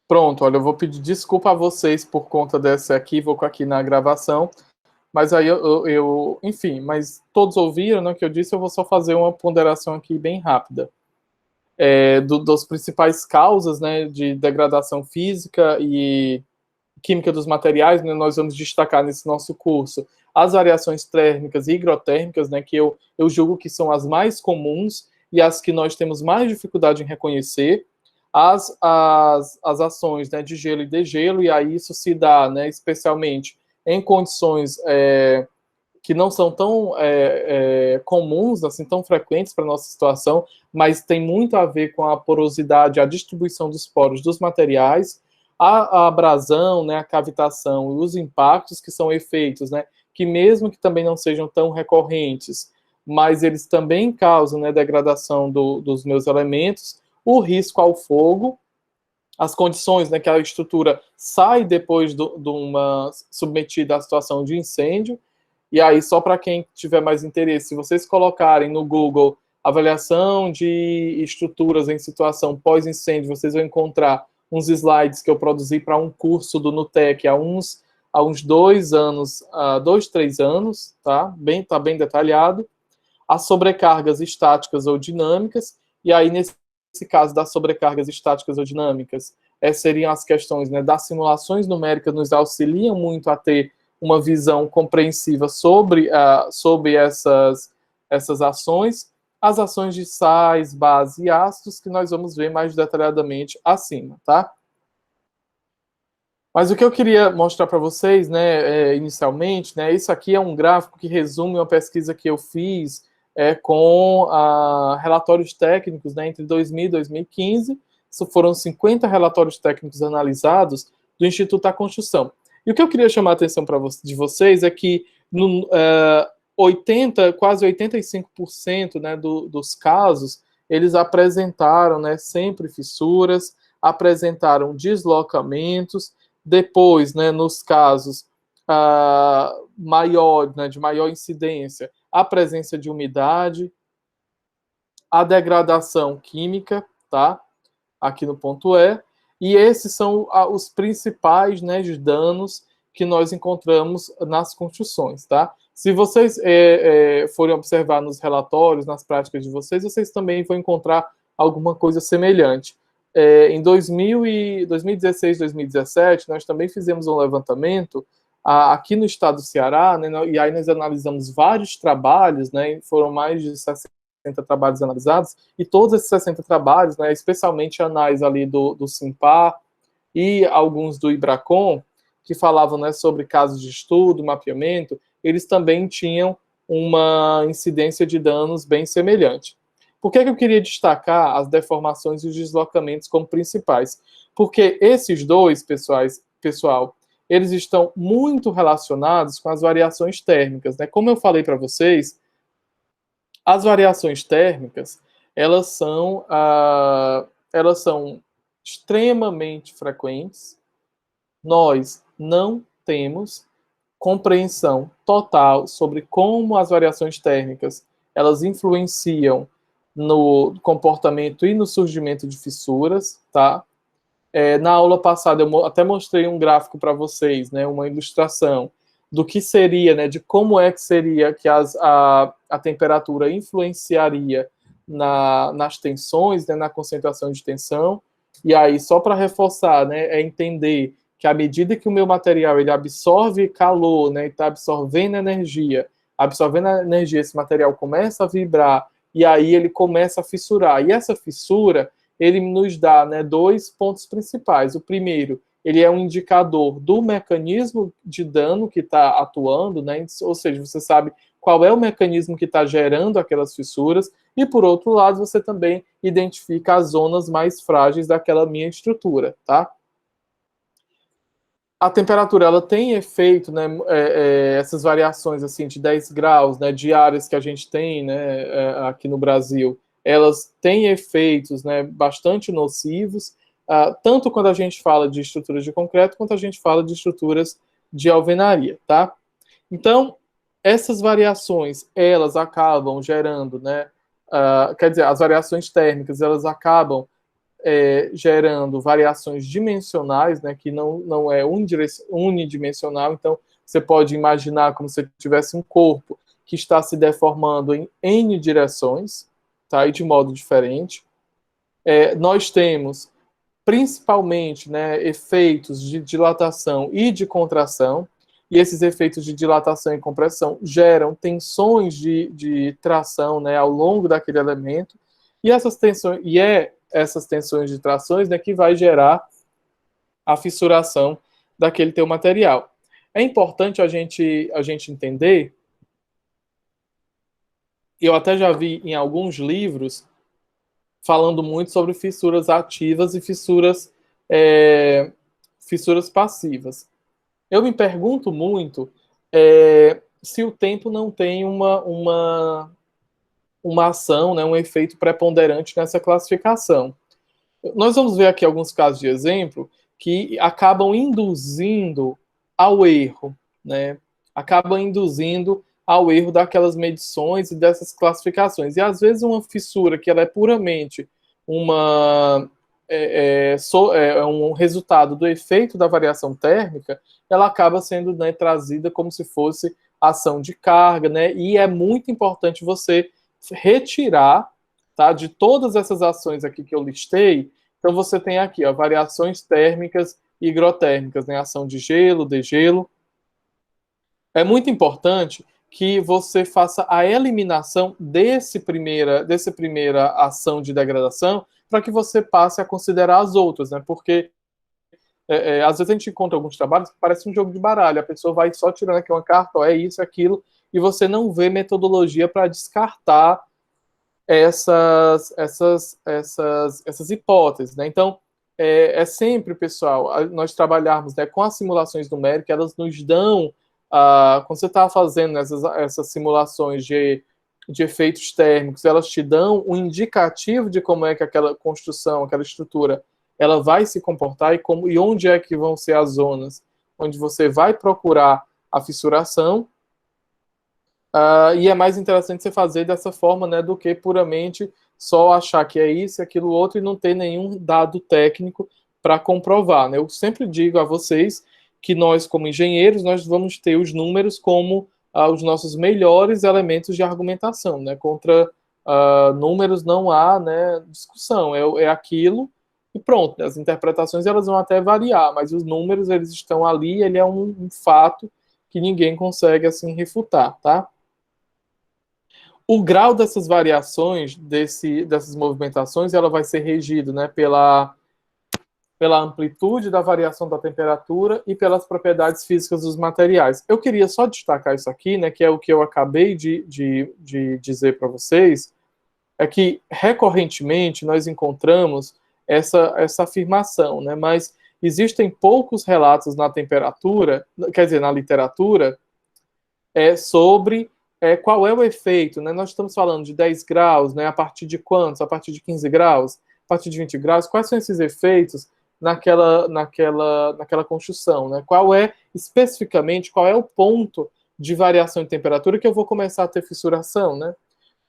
Pronto, olha, eu vou pedir desculpa a vocês por conta desse equívoco aqui na gravação, mas aí enfim, mas todos ouviram, né, o que eu disse, eu vou só fazer uma ponderação aqui bem rápida. Dos principais causas, né, de degradação física e química dos materiais, né, nós vamos destacar nesse nosso curso as variações térmicas e higrotérmicas, né, que eu julgo que são as mais comuns e as que nós temos mais dificuldade em reconhecer, as ações, né, de gelo e degelo, e aí isso se dá, né, especialmente em condições que não são tão comuns, assim, tão frequentes para a nossa situação, mas tem muito a ver com a porosidade, a distribuição dos poros dos materiais, a abrasão, né, a cavitação e os impactos, que são efeitos, né, que mesmo que também não sejam tão recorrentes, mas eles também causam, né, degradação dos meus elementos, o risco ao fogo, as condições, né, que a estrutura sai depois de uma submetida à situação de incêndio. E aí, só para quem tiver mais interesse, se vocês colocarem no Google avaliação de estruturas em situação pós-incêndio, vocês vão encontrar uns slides que eu produzi para um curso do Nutec há uns 2 anos, 2, 3 anos, tá? Tá bem detalhado. As sobrecargas estáticas ou dinâmicas, e aí, nesse caso das sobrecargas estáticas ou dinâmicas, seriam as questões, né, das simulações numéricas, nos auxiliam muito a ter uma visão compreensiva sobre essas ações, as ações de sais, bases e ácidos, que nós vamos ver mais detalhadamente acima, tá? Mas o que eu queria mostrar para vocês, né, inicialmente, né, isso aqui é um gráfico que resume uma pesquisa que eu fiz com relatórios técnicos, né, entre 2000 e 2015. Isso foram 50 relatórios técnicos analisados do Instituto da Construção. E o que eu queria chamar a atenção de vocês é que quase 85%, né, dos casos, eles apresentaram, né, sempre fissuras, apresentaram deslocamentos. Depois, né, nos casos de maior incidência, a presença de umidade, a degradação química, tá? Aqui no ponto E. E esses são os principais, né, danos que nós encontramos nas construções, tá? Se vocês forem observar nos relatórios, nas práticas de vocês também vão encontrar alguma coisa semelhante. Em 2016, 2017, nós também fizemos um levantamento aqui no estado do Ceará, né, e aí nós analisamos vários trabalhos, né, foram mais de 60 trabalhos analisados, e todos esses 60 trabalhos, né, especialmente a análise ali do SIMPAR e alguns do IBRACON, que falavam, né, sobre casos de estudo, mapeamento, eles também tinham uma incidência de danos bem semelhante. Por que eu queria destacar as deformações e os deslocamentos como principais? Porque esses dois, pessoal, eles estão muito relacionados com as variações térmicas, né? Como eu falei para vocês, as variações térmicas, elas são extremamente frequentes. Nós não temos compreensão total sobre como as variações térmicas elas influenciam no comportamento e no surgimento de fissuras, tá? Na aula passada eu até mostrei um gráfico para vocês, né, uma ilustração do que seria, né, de como é que seria que a temperatura influenciaria nas tensões, né, na concentração de tensão. E aí, só para reforçar, né, é entender que à medida que o meu material ele absorve calor, né, está absorvendo energia, esse material começa a vibrar e aí ele começa a fissurar. E essa fissura, ele nos dá, né, dois pontos principais. O primeiro, ele é um indicador do mecanismo de dano que está atuando, né? Ou seja, você sabe qual é o mecanismo que está gerando aquelas fissuras, e por outro lado, você também identifica as zonas mais frágeis daquela minha estrutura, tá? A temperatura, ela tem efeito, né, essas variações assim de 10 graus, né, diárias que a gente tem, né, aqui no Brasil, elas têm efeitos, né, bastante nocivos, tanto quando a gente fala de estruturas de concreto, quanto a gente fala de estruturas de alvenaria, tá? Então, essas variações, elas acabam gerando, né, quer dizer, as variações térmicas, elas acabam gerando variações dimensionais, né, que não é unidimensional. Então, você pode imaginar como se tivesse um corpo que está se deformando em N direções, tá, e de modo diferente. Nós temos, principalmente, né, efeitos de dilatação e de contração, e esses efeitos de dilatação e compressão geram tensões de tração, né, ao longo daquele elemento, e essas tensões, essas tensões de trações, né, que vai gerar a fissuração daquele teu material. É importante a gente entender, eu até já vi em alguns livros falando muito sobre fissuras ativas e fissuras passivas. Eu me pergunto muito se o tempo não tem uma ação, né, um efeito preponderante nessa classificação. Nós vamos ver aqui alguns casos de exemplo que acabam induzindo ao erro, né? Acabam induzindo ao erro daquelas medições e dessas classificações. E às vezes uma fissura que ela é puramente um resultado do efeito da variação térmica, ela acaba sendo, né, trazida como se fosse ação de carga, né? E é muito importante você retirar, tá, de todas essas ações aqui que eu listei. Então você tem aqui, ó, variações térmicas e higrotérmicas, né, ação de gelo, degelo. É muito importante que você faça a eliminação dessa primeira ação de degradação para que você passe a considerar as outras, né? Porque às vezes a gente encontra alguns trabalhos que parece um jogo de baralho, a pessoa vai só tirando aqui uma carta, ó, é isso, aquilo, e você não vê metodologia para descartar essas hipóteses, né? Então, sempre, pessoal, nós trabalharmos, né, com as simulações numéricas, elas nos dão, quando você está fazendo essas simulações de efeitos térmicos, elas te dão um indicativo de como é que aquela construção, aquela estrutura, ela vai se comportar e onde é que vão ser as zonas onde você vai procurar a fissuração. E é mais interessante você fazer dessa forma, né, do que puramente só achar que é isso e aquilo outro e não ter nenhum dado técnico para comprovar, né? Eu sempre digo a vocês que nós, como engenheiros, nós vamos ter os números como os nossos melhores elementos de argumentação, né? Contra números não há, né, discussão, é aquilo e pronto, né? As interpretações elas vão até variar, mas os números eles estão ali, ele é um fato que ninguém consegue assim refutar, tá? O grau dessas variações, dessas movimentações, ela vai ser regido, né, pela amplitude da variação da temperatura e pelas propriedades físicas dos materiais. Eu queria só destacar isso aqui, né, que é o que eu acabei de dizer para vocês, é que recorrentemente nós encontramos essa afirmação, né, mas existem poucos relatos na na literatura, sobre qual é o efeito, né? Nós estamos falando de 10 graus, né? A partir de quantos? A partir de 15 graus? A partir de 20 graus? Quais são esses efeitos naquela construção, né? Especificamente, qual é o ponto de variação de temperatura que eu vou começar a ter fissuração, né?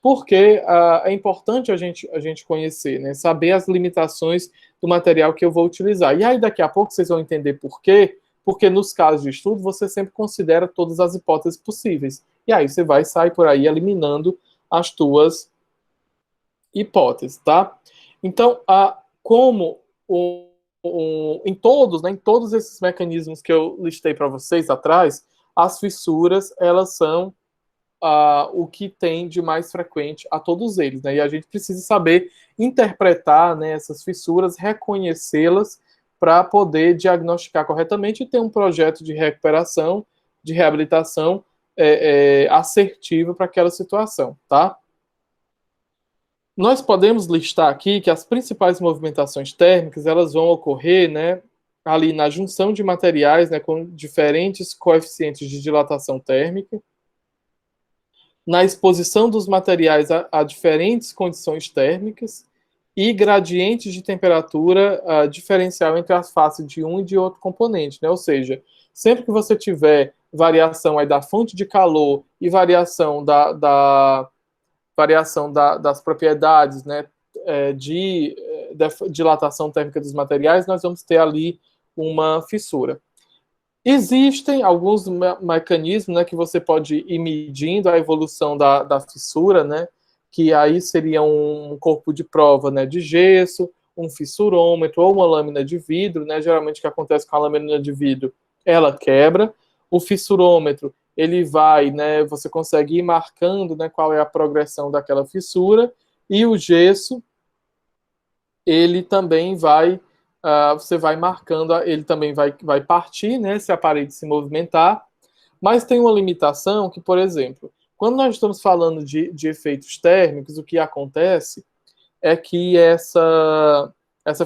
Porque é importante a gente conhecer, né? Saber as limitações do material que eu vou utilizar. E aí, daqui a pouco, vocês vão entender por quê. Porque nos casos de estudo, você sempre considera todas as hipóteses possíveis. E aí você vai sair por aí eliminando as tuas hipóteses, tá? Então, como em todos esses mecanismos que eu listei para vocês atrás, as fissuras, elas são o que tem de mais frequente a todos eles, né? E a gente precisa saber interpretar, né, essas fissuras, reconhecê-las para poder diagnosticar corretamente e ter um projeto de recuperação, de reabilitação assertivo para aquela situação, tá? Nós podemos listar aqui que as principais movimentações térmicas, elas vão ocorrer, né, ali na junção de materiais, né, com diferentes coeficientes de dilatação térmica, na exposição dos materiais a diferentes condições térmicas e gradientes de temperatura diferencial entre as faces de um e de outro componente, né? Ou seja, sempre que você tiver variação aí da fonte de calor e variação das propriedades, né, de dilatação térmica dos materiais, nós vamos ter ali uma fissura. Existem alguns mecanismos, né, que você pode ir medindo a evolução da fissura, né, que aí seria um corpo de prova, né, de gesso, um fissurômetro ou uma lâmina de vidro, né, geralmente o que acontece com a lâmina de vidro, ela quebra. O fissurômetro, ele vai, né, você consegue ir marcando, né, qual é a progressão daquela fissura, e o gesso, ele também vai, você vai marcando, ele também vai partir, né, se a parede se movimentar, mas tem uma limitação que, por exemplo, quando nós estamos falando de efeitos térmicos, o que acontece é que essa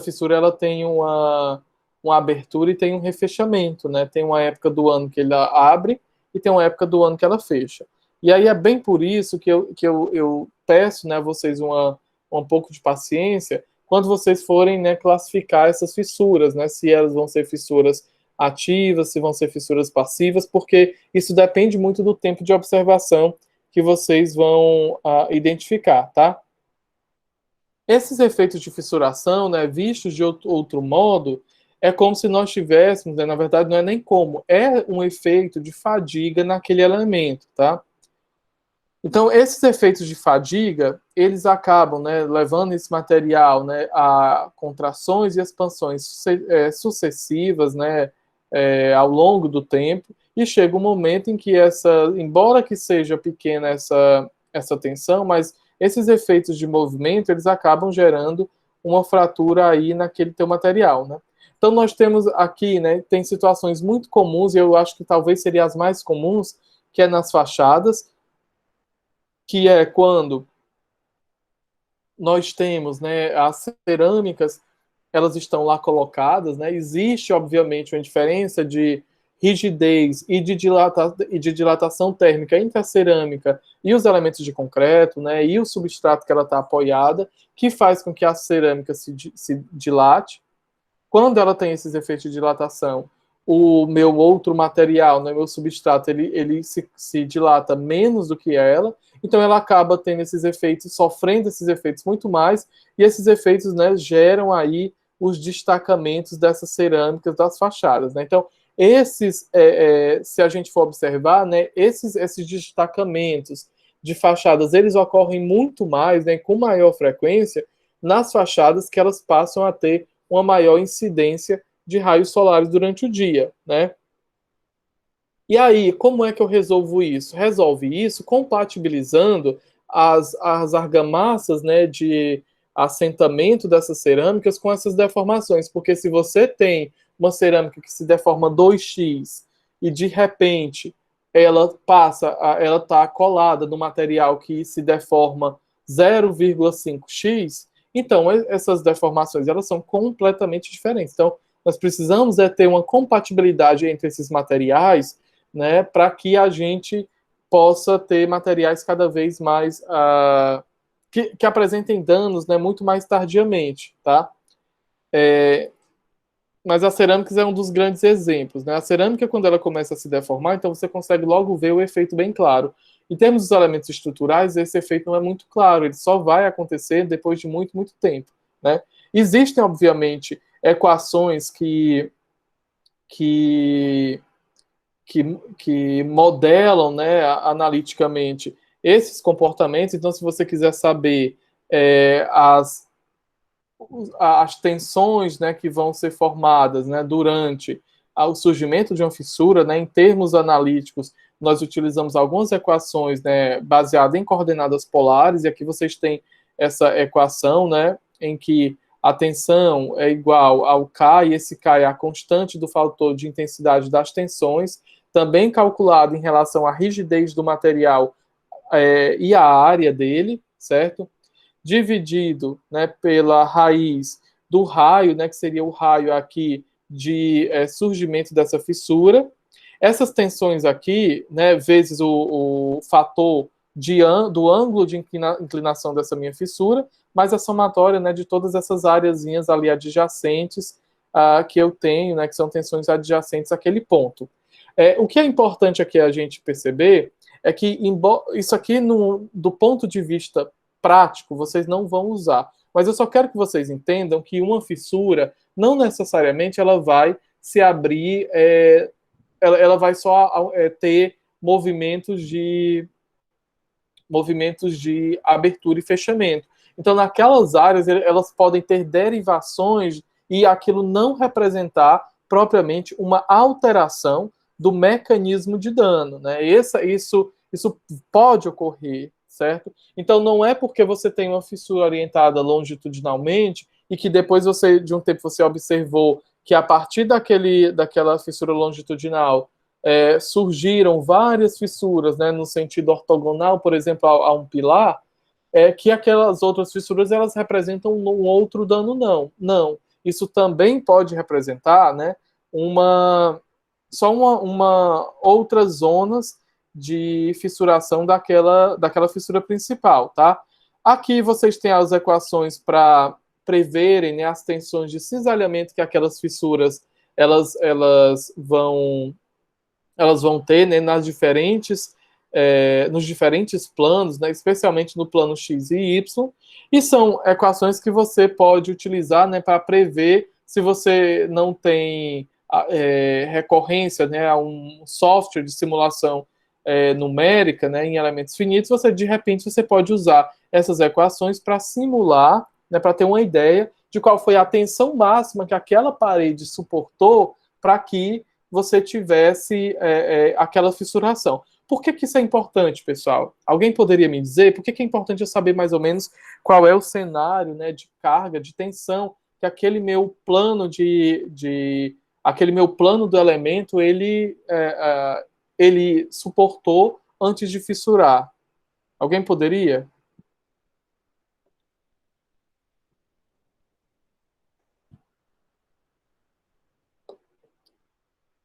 fissura ela tem uma abertura e tem um refechamento, né? Tem uma época do ano que ela abre e tem uma época do ano que ela fecha. E aí é bem por isso que eu peço, né, a vocês um pouco de paciência quando vocês forem, né, classificar essas fissuras, né? Se elas vão ser fissuras ativas, se vão ser fissuras passivas, porque isso depende muito do tempo de observação que vocês vão identificar, tá? Esses efeitos de fissuração, né, vistos de outro modo, é como se nós tivéssemos, né, na verdade não é nem como, é um efeito de fadiga naquele elemento, tá? Então, esses efeitos de fadiga, eles acabam, né, levando esse material, né, a contrações e expansões sucessivas, né, ao longo do tempo, e chega um momento em que embora que seja pequena essa tensão, mas esses efeitos de movimento, eles acabam gerando uma fratura aí naquele teu material, né? Então, nós temos aqui, né, tem situações muito comuns, e eu acho que talvez seriam as mais comuns, que é nas fachadas, que é quando nós temos, né, as cerâmicas, elas estão lá colocadas, né? Existe, obviamente, uma diferença de rigidez e de dilatação térmica entre a cerâmica e os elementos de concreto, né? E o substrato que ela está apoiada, que faz com que a cerâmica se dilate. Quando ela tem esses efeitos de dilatação, o meu outro material, né, meu substrato, ele se dilata menos do que ela, então ela acaba tendo esses efeitos, sofrendo esses efeitos muito mais, e esses efeitos, né, geram aí os destacamentos dessas cerâmicas das fachadas, né? Então, se a gente for observar, né, esses destacamentos de fachadas, eles ocorrem muito mais, né, com maior frequência, nas fachadas que elas passam a ter uma maior incidência de raios solares durante o dia, né? E aí, como é que eu resolvo isso? Resolve isso compatibilizando as argamassas, né, de assentamento dessas cerâmicas com essas deformações, porque se você tem uma cerâmica que se deforma 2x e de repente ela está colada no material que se deforma 0,5x, então essas deformações elas são completamente diferentes. Então, nós precisamos ter uma compatibilidade entre esses materiais, né, para que a gente possa ter materiais cada vez mais que apresentem danos, né, muito mais tardiamente, tá? Mas a cerâmica é um dos grandes exemplos, né? A cerâmica, quando ela começa a se deformar, então você consegue logo ver o efeito bem claro. Em termos dos elementos estruturais, esse efeito não é muito claro, ele só vai acontecer depois de muito, muito tempo, né? Existem, obviamente, equações que, que modelam, né, analiticamente esses comportamentos. Então, se você quiser saber as tensões, né, que vão ser formadas, né, durante o surgimento de uma fissura, né, em termos analíticos, nós utilizamos algumas equações, né, baseadas em coordenadas polares, e aqui vocês têm essa equação, né, em que a tensão é igual ao K, e esse K é a constante do fator de intensidade das tensões, também calculado em relação à rigidez do material e a área dele, certo? Dividido, né, pela raiz do raio, né, que seria o raio aqui de surgimento dessa fissura. Essas tensões aqui, né, vezes o fator do ângulo de inclinação dessa minha fissura, mais a somatória, né, de todas essas áreazinhas ali adjacentes que eu tenho, né, que são tensões adjacentes àquele ponto. O que é importante aqui a gente perceber é que isso aqui, do ponto de vista prático, vocês não vão usar. Mas eu só quero que vocês entendam que uma fissura, não necessariamente ela vai se abrir, ela vai só ter movimentos de abertura e fechamento. Então, naquelas áreas, elas podem ter derivações e aquilo não representar propriamente uma alteração do mecanismo de dano, né? Isso pode ocorrer, certo? Então, não é porque você tem uma fissura orientada longitudinalmente e que depois você, de um tempo, você observou que a partir daquela fissura longitudinal surgiram várias fissuras, né, no sentido ortogonal, por exemplo, a um pilar, que aquelas outras fissuras elas representam um outro dano, não. Não. Isso também pode representar, né, uma outras zonas de fissuração daquela fissura principal, tá? Aqui vocês têm as equações para preverem, né, as tensões de cisalhamento que aquelas fissuras elas vão ter, né, nos diferentes planos, né, especialmente no plano X e Y, e são equações que você pode utilizar, né, para prever se você não tem recorrência, né, a um software de simulação numérica, né, em elementos finitos, de repente você pode usar essas equações para simular, né, para ter uma ideia de qual foi a tensão máxima que aquela parede suportou para que você tivesse aquela fissuração. Por que isso é importante, pessoal? Alguém poderia me dizer por que é importante eu saber mais ou menos qual é o cenário, né, de carga, de tensão que aquele meu plano aquele meu plano do elemento ele suportou antes de fissurar? Alguém poderia?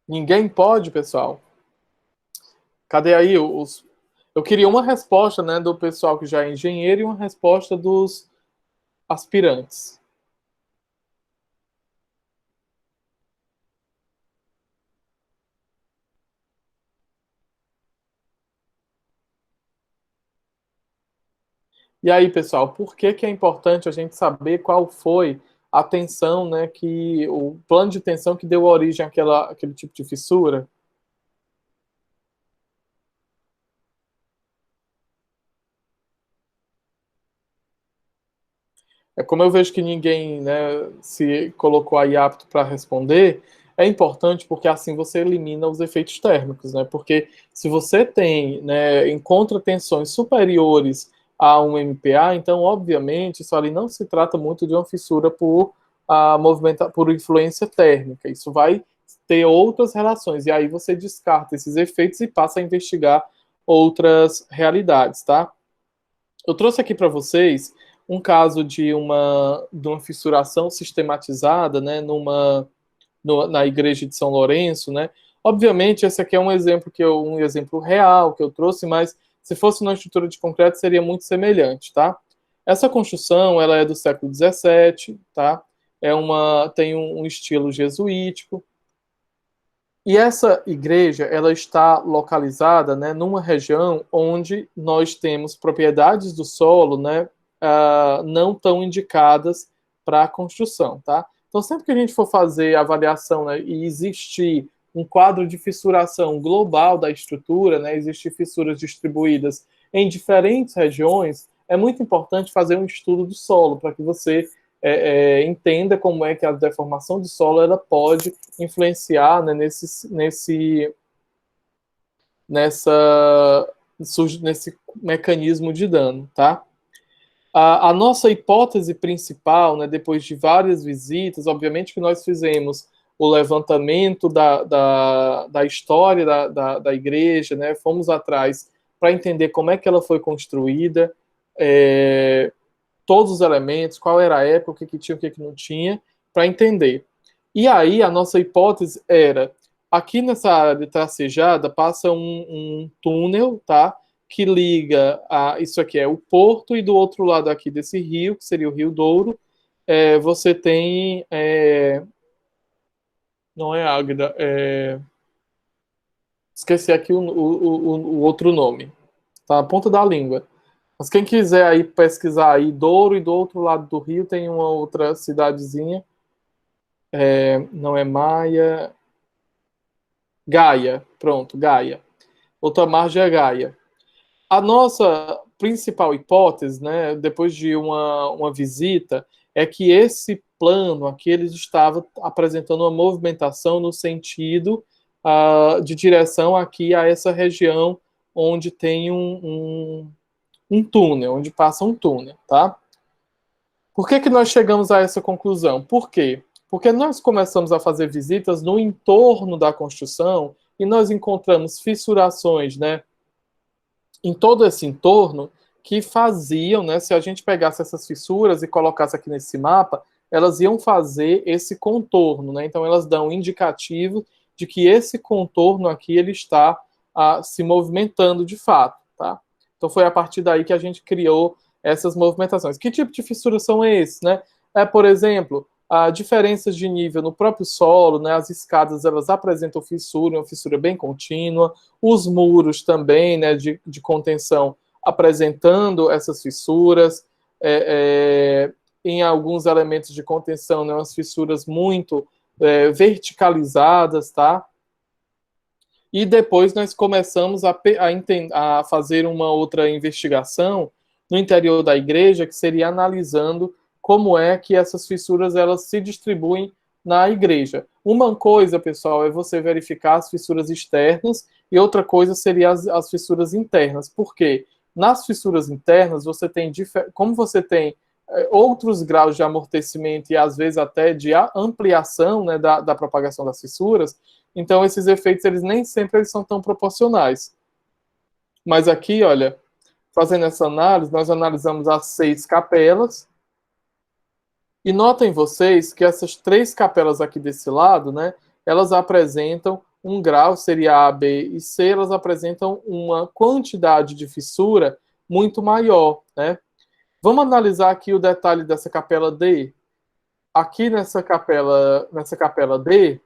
Ninguém pode, pessoal. Cadê aí os. Eu queria uma resposta, né, do pessoal que já é engenheiro e uma resposta dos aspirantes. E aí, pessoal, por que é importante a gente saber qual foi a tensão, né, o plano de tensão que deu origem àquele tipo de fissura? É como eu vejo que ninguém, né, se colocou aí apto para responder, é importante porque assim você elimina os efeitos térmicos, né? Porque se você tem, né, encontra tensões superiores a um MPa, então obviamente isso ali não se trata muito de uma fissura por influência térmica. Isso vai ter outras relações e aí você descarta esses efeitos e passa a investigar outras realidades, tá? Eu trouxe aqui para vocês um caso de uma fissuração sistematizada, né, na igreja de São Lourenço, né? Obviamente, esse aqui é um exemplo real que eu trouxe, mas se fosse uma estrutura de concreto seria muito semelhante, tá? Essa construção, ela é do século XVII, tá? Tem um estilo jesuítico, e essa igreja, ela está localizada, né, numa região onde nós temos propriedades do solo, né, não tão indicadas para a construção, tá? Então, sempre que a gente for fazer avaliação, né, e existir um quadro de fissuração global da estrutura, né, existir fissuras distribuídas em diferentes regiões, é muito importante fazer um estudo do solo para que você entenda como é que a deformação do solo ela pode influenciar, né, nesse mecanismo de dano, tá? A nossa hipótese principal, né, depois de várias visitas, obviamente que nós fizemos o levantamento da história da igreja, né, fomos atrás para entender como é que ela foi construída, todos os elementos, qual era a época, o que tinha, o que não tinha, para entender. E aí a nossa hipótese era, aqui nessa área de tracejada passa um túnel, tá? Que liga isso aqui é o porto, e do outro lado aqui desse rio, que seria o Rio Douro, você tem. Não é Águeda, esqueci aqui o outro nome. Tá na ponta da língua. Mas quem quiser aí pesquisar aí Douro, e do outro lado do rio tem uma outra cidadezinha, não é Maia, Gaia, pronto, Gaia. Outra margem é Gaia. A nossa principal hipótese, né, depois de uma visita, é que esse plano aqui ele estava apresentando uma movimentação no sentido de direção aqui a essa região onde tem um túnel, onde passa um túnel, tá? Por que que nós chegamos a essa conclusão? Por quê? Porque nós começamos a fazer visitas no entorno da construção e nós encontramos fissurações, né, em todo esse entorno que faziam, né, se a gente pegasse essas fissuras e colocasse aqui nesse mapa, elas iam fazer esse contorno, né? Então elas dão um indicativo de que esse contorno aqui ele está se movimentando de fato, tá? Então foi a partir daí que a gente criou essas movimentações. Que tipo de fissuras são esses, né? Por exemplo, diferenças de nível no próprio solo, né? As escadas elas apresentam fissura, uma fissura bem contínua, os muros também, né, de contenção apresentando essas fissuras, em alguns elementos de contenção, né, umas fissuras muito verticalizadas, tá? E depois nós começamos a fazer uma outra investigação no interior da igreja, que seria analisando como é que essas fissuras elas se distribuem na igreja. Uma coisa, pessoal, é você verificar as fissuras externas e outra coisa seria as fissuras internas. Por quê? Nas fissuras internas, você tem, como você tem outros graus de amortecimento e às vezes até de ampliação, né, da propagação das fissuras, então esses efeitos eles nem sempre eles são tão proporcionais. Mas aqui, olha, fazendo essa análise, nós analisamos as 6 capelas, e notem vocês que essas 3 capelas aqui desse lado, né, elas apresentam um grau, seria A, B e C, elas apresentam uma quantidade de fissura muito maior, né? Vamos analisar aqui o detalhe dessa capela D. Aqui nessa capela D,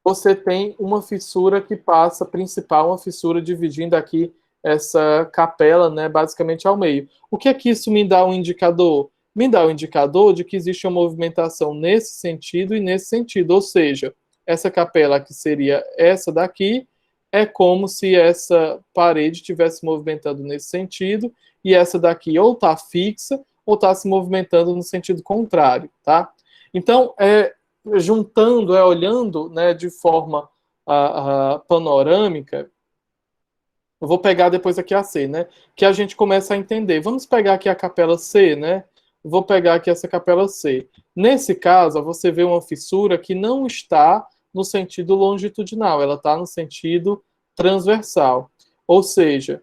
você tem uma fissura que passa principal, uma fissura dividindo aqui essa capela, né, basicamente ao meio. O que é que isso me dá um indicador? Me dá um indicador de que existe uma movimentação nesse sentido e nesse sentido, ou seja, essa capela que seria essa daqui, é como se essa parede estivesse movimentando nesse sentido, e essa daqui ou está fixa, ou está se movimentando no sentido contrário, tá? Então, juntando, olhando, né, de forma panorâmica, eu vou pegar depois aqui a C, né, que a gente começa a entender. Vamos pegar aqui a capela C, né, vou pegar aqui essa capela C. Nesse caso, você vê uma fissura que não está no sentido longitudinal, ela está no sentido transversal. Ou seja,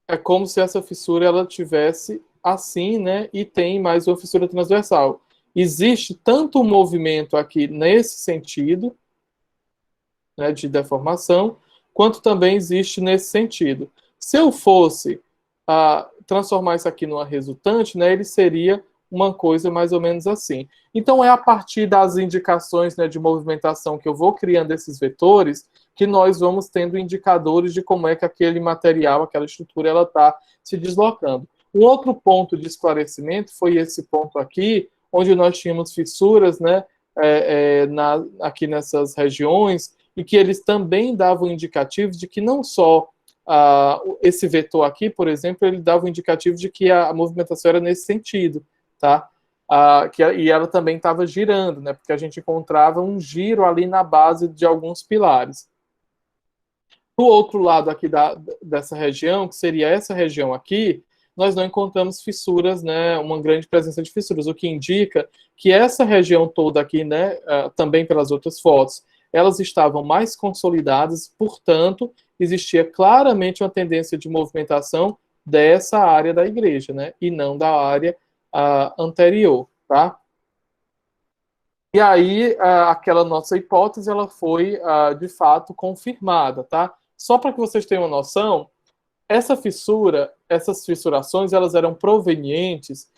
é como se essa fissura ela tivesse assim, né, e tem mais uma fissura transversal. Existe tanto um movimento aqui nesse sentido, né, de deformação, quanto também existe nesse sentido. Se eu fosse transformar isso aqui numa resultante, né, ele seria uma coisa mais ou menos assim. Então, é a partir das indicações, né, de movimentação que eu vou criando esses vetores que nós vamos tendo indicadores de como é que aquele material, aquela estrutura, ela está se deslocando. Um outro ponto de esclarecimento foi esse ponto aqui, onde nós tínhamos fissuras, né, aqui nessas regiões, e que eles também davam indicativos de que não só esse vetor aqui, por exemplo, ele dava um indicativo de que a movimentação era nesse sentido, tá? E ela também estava girando, né? Porque a gente encontrava um giro ali na base de alguns pilares. Do outro lado aqui dessa região, que seria essa região aqui, nós não encontramos fissuras, né? Uma grande presença de fissuras, o que indica que essa região toda aqui, né? Também pelas outras fotos, elas estavam mais consolidadas, portanto, existia claramente uma tendência de movimentação dessa área da igreja, né? E não da área anterior, tá? E aí, aquela nossa hipótese, ela foi, de fato, confirmada, tá? Só para que vocês tenham uma noção, essas fissurações, elas eram provenientes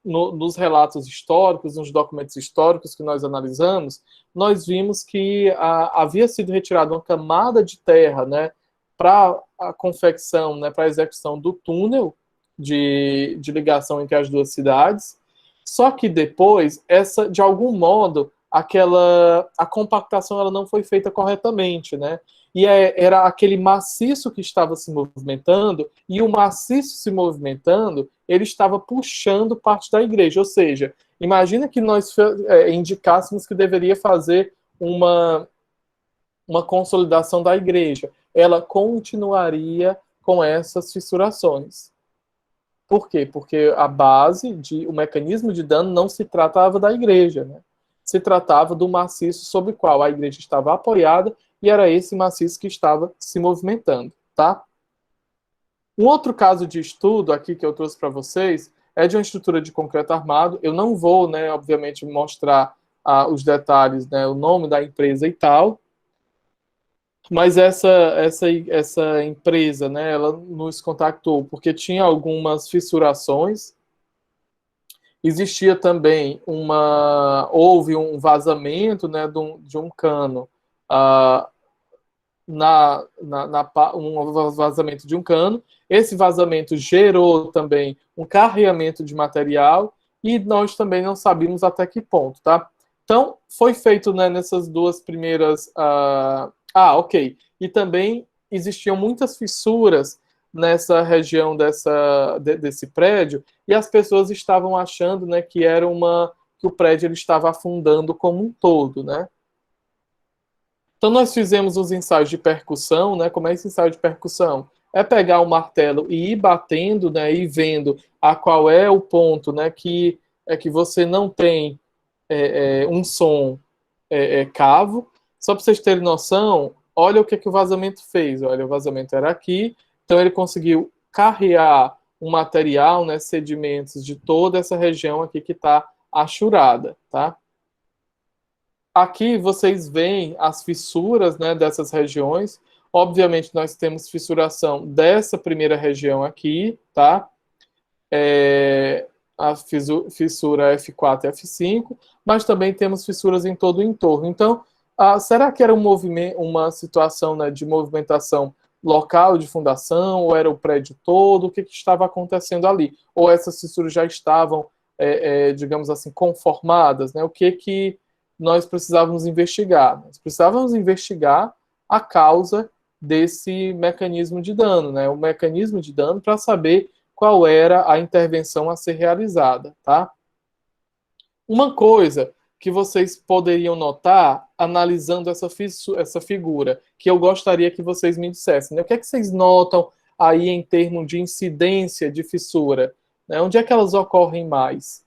nos relatos históricos, nos documentos históricos que nós analisamos, nós vimos que havia sido retirada uma camada de terra, né, para a confecção, né, para a execução do túnel de ligação entre as duas cidades. Só que depois, de algum modo, a compactação ela não foi feita corretamente, né? E era aquele maciço que estava se movimentando, e o maciço se movimentando, ele estava puxando parte da igreja. Ou seja, imagina que nós indicássemos que deveria fazer uma consolidação da igreja. Ela continuaria com essas fissurações. Por quê? Porque o mecanismo de dano não se tratava da igreja, né? Se tratava do maciço sobre o qual a igreja estava apoiada e era esse maciço que estava se movimentando, tá? Um outro caso de estudo aqui que eu trouxe para vocês é de uma estrutura de concreto armado. Eu não vou, né, obviamente, mostrar os detalhes, né, o nome da empresa e tal, mas essa empresa, né, ela nos contactou porque tinha algumas fissurações. Existia também houve um vazamento, né, de um cano, uh, um vazamento de um cano. Esse vazamento gerou também um carreamento de material e nós também não sabíamos até que ponto, tá? Então, foi feito, né, nessas duas primeiras... ok. E também existiam muitas fissuras nessa região desse prédio e as pessoas estavam achando, né, que que o prédio ele estava afundando como um todo, né? Então nós fizemos os ensaios de percussão, né? Como é esse ensaio de percussão? É pegar o martelo e ir batendo, né? E vendo a qual é o ponto, né? Que você não tem um som cavo. Só para vocês terem noção, olha o que o vazamento fez. Olha, o vazamento era aqui, então ele conseguiu carrear um material, né? Sedimentos de toda essa região aqui que está achurada, tá? Aqui vocês veem as fissuras, né, dessas regiões. Obviamente, nós temos fissuração dessa primeira região aqui, tá? A fissura F4 e F5, mas também temos fissuras em todo o entorno. Então, será que era uma situação, né, de movimentação local de fundação, ou era o prédio todo? O que estava acontecendo ali? Ou essas fissuras já estavam, digamos assim, conformadas, né? O que nós precisávamos investigar? Nós precisávamos investigar a causa desse mecanismo de dano, né? O mecanismo de dano para saber qual era a intervenção a ser realizada, tá? Uma coisa que vocês poderiam notar analisando essa figura, que eu gostaria que vocês me dissessem, né? O que é que vocês notam aí em termos de incidência de fissura? Né? Onde é que elas ocorrem mais?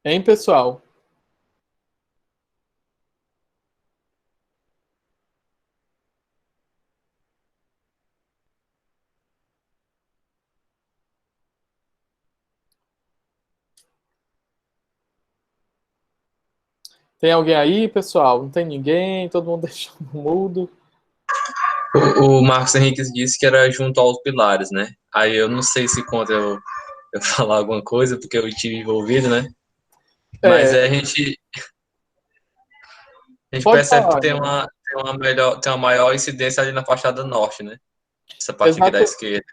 Hein, pessoal? Tem alguém aí, pessoal? Não tem ninguém? Todo mundo deixou mudo? O Marcos Henrique disse que era junto aos pilares, né? Aí eu não sei se conta eu falar alguma coisa, porque eu estive envolvido, né? Mas É, a gente pode percebe que falar, irmão. tem uma maior incidência ali na fachada norte, né? Essa parte aqui da Exato, esquerda.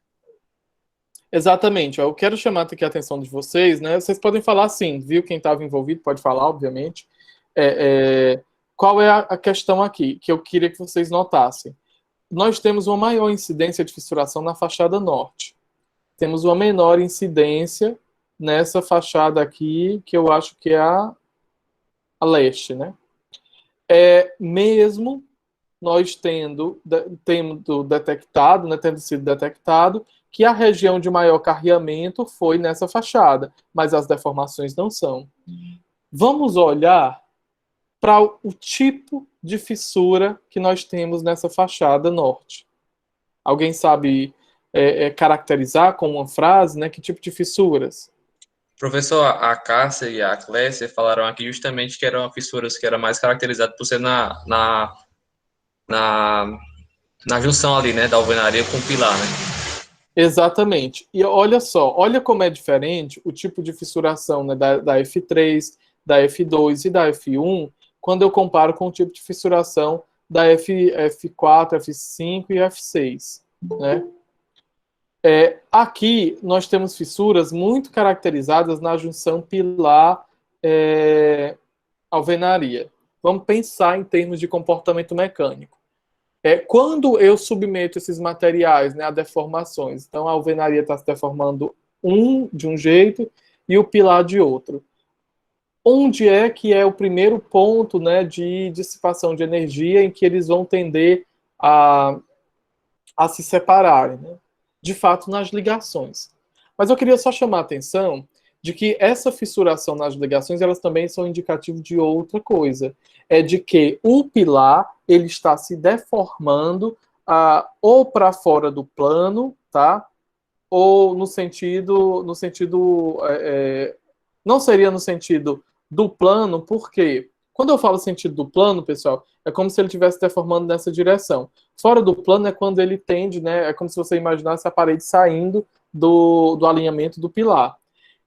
exatamente. Eu quero chamar aqui a atenção de vocês, né? Vocês podem falar sim, viu? Quem estava envolvido pode falar, obviamente. Qual é a questão aqui que eu queria que vocês notassem? Nós temos uma maior incidência de fissuração na fachada norte. Temos uma menor incidência nessa fachada aqui, que eu acho que é a leste, né? Mesmo nós tendo detectado, né, tendo sido detectado, que a região de maior carreamento foi nessa fachada, mas as deformações não são. Vamos olhar para o tipo de fissura que nós temos nessa fachada norte. Alguém sabe caracterizar com uma frase, né, que tipo de fissuras? Professor, a Cássia e a Clécia falaram aqui justamente que eram fissuras que era mais caracterizado por ser na junção ali, né, da alvenaria com o pilar, né? Exatamente. E olha só, olha como é diferente o tipo de fissuração, né, da F3, da F2 e da F1, quando eu comparo com o tipo de fissuração da F4, F5 e F6, né? Aqui nós temos fissuras muito caracterizadas na junção pilar-alvenaria. Vamos pensar em termos de comportamento mecânico. Quando eu submeto esses materiais, né, a deformações, então a alvenaria está se deformando de um jeito e o pilar de outro. Onde é que é o primeiro ponto, né, de dissipação de energia em que eles vão tender a se separarem, né? De fato, nas ligações. Mas eu queria só chamar a atenção de que essa fissuração nas ligações, elas também são indicativo de outra coisa. É de que o pilar, ele está se deformando ou para fora do plano, tá? Ou no sentido não seria no sentido do plano, porque quando eu falo sentido do plano, pessoal, é como se ele estivesse deformando nessa direção. Fora do plano é quando ele tende, né? É como se você imaginasse a parede saindo do alinhamento do pilar.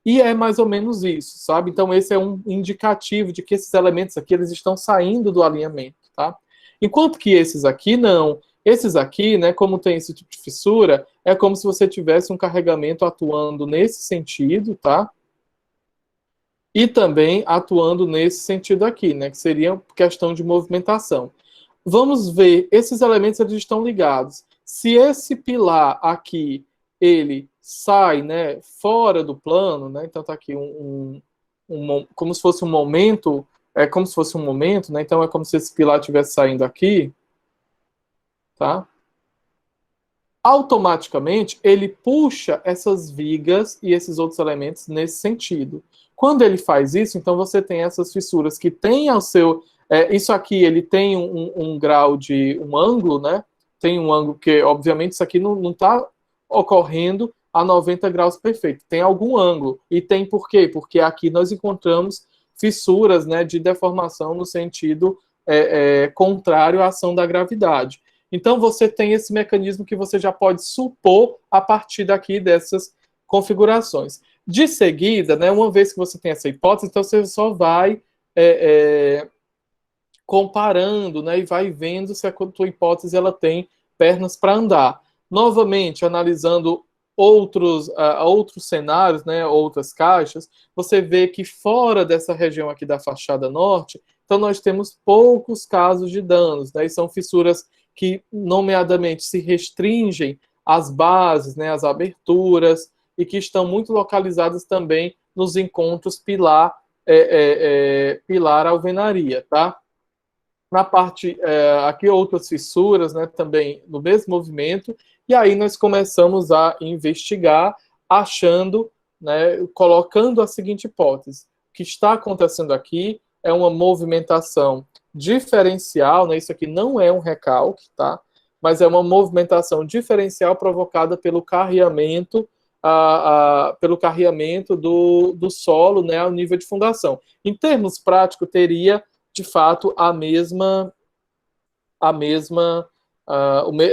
E é mais ou menos isso, sabe? Então esse é um indicativo de que esses elementos aqui eles estão saindo do alinhamento, tá? Enquanto que esses aqui não. Esses aqui, né, como tem esse tipo de fissura, é como se você tivesse um carregamento atuando nesse sentido, tá? E também atuando nesse sentido aqui, né, que seria questão de movimentação. Vamos ver, esses elementos eles estão ligados. Se esse pilar aqui, ele sai, né, fora do plano, né, então está aqui como se fosse um momento, né, então é como se esse pilar estivesse saindo aqui, tá? Automaticamente ele puxa essas vigas e esses outros elementos nesse sentido. Quando ele faz isso, então você tem essas fissuras que têm ao seu. Isso aqui ele tem um grau de um ângulo, né? Tem um ângulo que, obviamente, isso aqui não está ocorrendo a 90 graus perfeito. Tem algum ângulo. E tem por quê? Porque aqui nós encontramos fissuras, né, de deformação no sentido contrário à ação da gravidade. Então, você tem esse mecanismo que você já pode supor a partir daqui dessas configurações. De seguida, né, uma vez que você tem essa hipótese, então você só vai comparando, né, e vai vendo se a tua hipótese ela tem pernas para andar. Novamente, analisando outros cenários, né, outras caixas, você vê que fora dessa região aqui da fachada norte, então nós temos poucos casos de danos, né, e são fissuras que, nomeadamente, se restringem às bases, né, às aberturas, e que estão muito localizadas também nos encontros pilar-alvenaria, tá? Na parte, aqui outras fissuras, né, também no mesmo movimento, e aí nós começamos a investigar, achando, né, colocando a seguinte hipótese: o que está acontecendo aqui é uma movimentação diferencial, né? Isso aqui não é um recalque, tá? Mas é uma movimentação diferencial provocada pelo carreamento, do solo, né, ao nível de fundação. Em termos práticos, teria de fato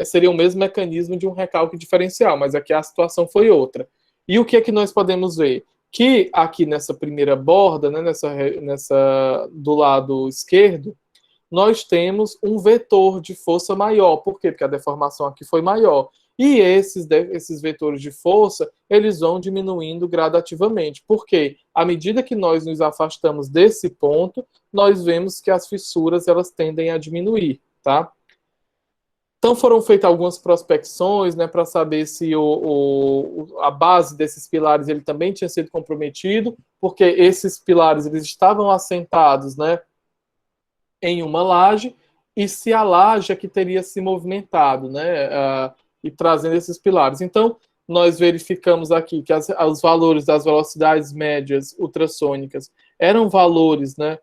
seria o mesmo mecanismo de um recalque diferencial, mas aqui a situação foi outra. E o que é que nós podemos ver? Que aqui nessa primeira borda, né, do lado esquerdo, nós temos um vetor de força maior. Por quê? Porque a deformação aqui foi maior. E esses vetores de força, eles vão diminuindo gradativamente. Por quê? À medida que nós nos afastamos desse ponto, nós vemos que as fissuras elas tendem a diminuir, tá? Então foram feitas algumas prospecções, né, para saber se a base desses pilares ele também tinha sido comprometido, porque esses pilares eles estavam assentados, né, em uma laje, e se a laje é que teria se movimentado, né, e trazendo esses pilares. Então, nós verificamos aqui que os valores das velocidades médias ultrassônicas eram valores, né,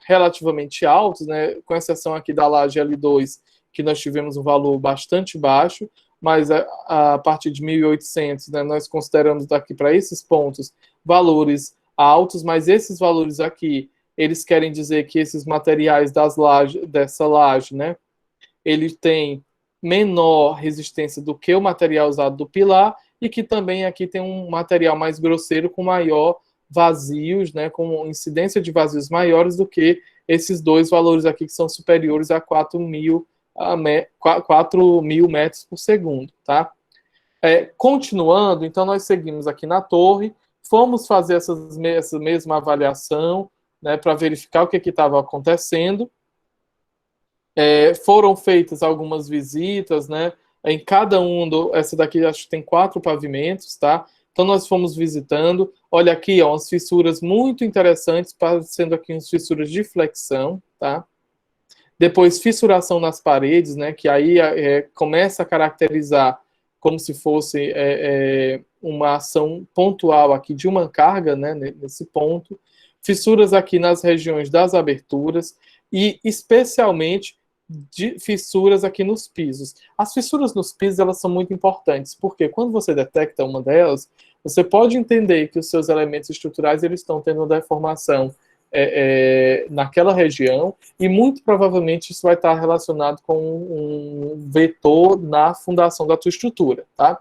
relativamente altos, né, com exceção aqui da laje L2, que nós tivemos um valor bastante baixo, mas a partir de 1800, né, nós consideramos daqui para esses pontos valores altos, mas esses valores aqui, eles querem dizer que esses materiais dessa laje, né, ele tem menor resistência do que o material usado do pilar, e que também aqui tem um material mais grosseiro com maior vazios, né, com incidência de vazios maiores do que esses dois valores aqui que são superiores a 4.000 metros por segundo, tá? Continuando, então nós seguimos aqui na torre, fomos fazer essa mesma avaliação, né, para verificar o que estava acontecendo. Foram feitas algumas visitas, né, em cada essa daqui acho que tem 4 pavimentos, tá? Então nós fomos visitando, olha aqui, ó, umas fissuras muito interessantes, parecendo aqui umas fissuras de flexão, tá? Depois fissuração nas paredes, né, que aí começa a caracterizar como se fosse uma ação pontual aqui de uma carga, né, nesse ponto. Fissuras aqui nas regiões das aberturas e especialmente de fissuras aqui nos pisos. As fissuras nos pisos, elas são muito importantes, porque quando você detecta uma delas, você pode entender que os seus elementos estruturais eles estão tendo uma deformação naquela região, e muito provavelmente isso vai estar relacionado com um vetor na fundação da tua estrutura, tá?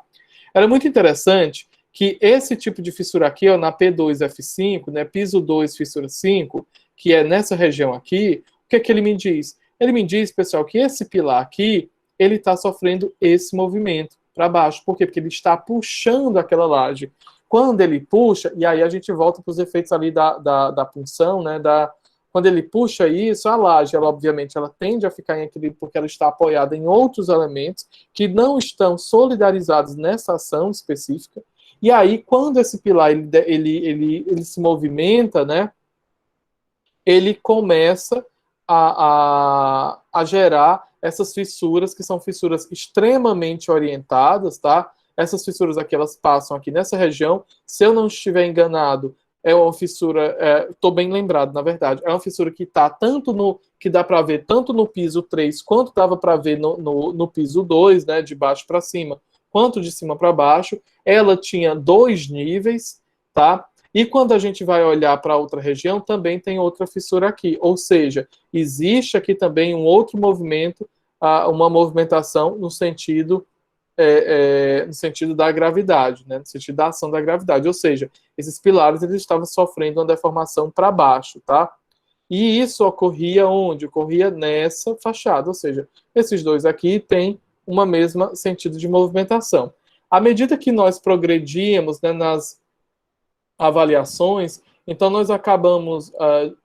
Era muito interessante que esse tipo de fissura aqui, ó, na P2F5, né, piso 2, fissura 5, que é nessa região aqui, o que é que ele me diz? Ele me diz, pessoal, que esse pilar aqui, ele está sofrendo esse movimento para baixo. Por quê? Porque ele está puxando aquela laje. Quando ele puxa, e aí a gente volta para os efeitos ali da punção, né? Quando ele puxa isso, a laje, ela obviamente, ela tende a ficar em equilíbrio porque ela está apoiada em outros elementos que não estão solidarizados nessa ação específica. E aí, quando esse pilar ele se movimenta, né? Ele começa a gerar essas fissuras, que são fissuras extremamente orientadas, tá? Essas fissuras aqui, elas passam aqui nessa região. Se eu não estiver enganado, é uma fissura, estou bem lembrado, na verdade, é uma fissura que está que dá para ver tanto no piso 3, quanto dava para ver no piso 2, né, de baixo para cima, quanto de cima para baixo. Ela tinha 2 níveis, tá? E quando a gente vai olhar para outra região, também tem outra fissura aqui. Ou seja, existe aqui também um outro movimento, uma movimentação no sentido da gravidade, né? No sentido da ação da gravidade. Ou seja, esses pilares eles estavam sofrendo uma deformação para baixo, tá? E isso ocorria onde? Ocorria nessa fachada. Ou seja, esses dois aqui têm uma mesma sentido de movimentação. À medida que nós progredíamos, né, nas avaliações, então nós acabamos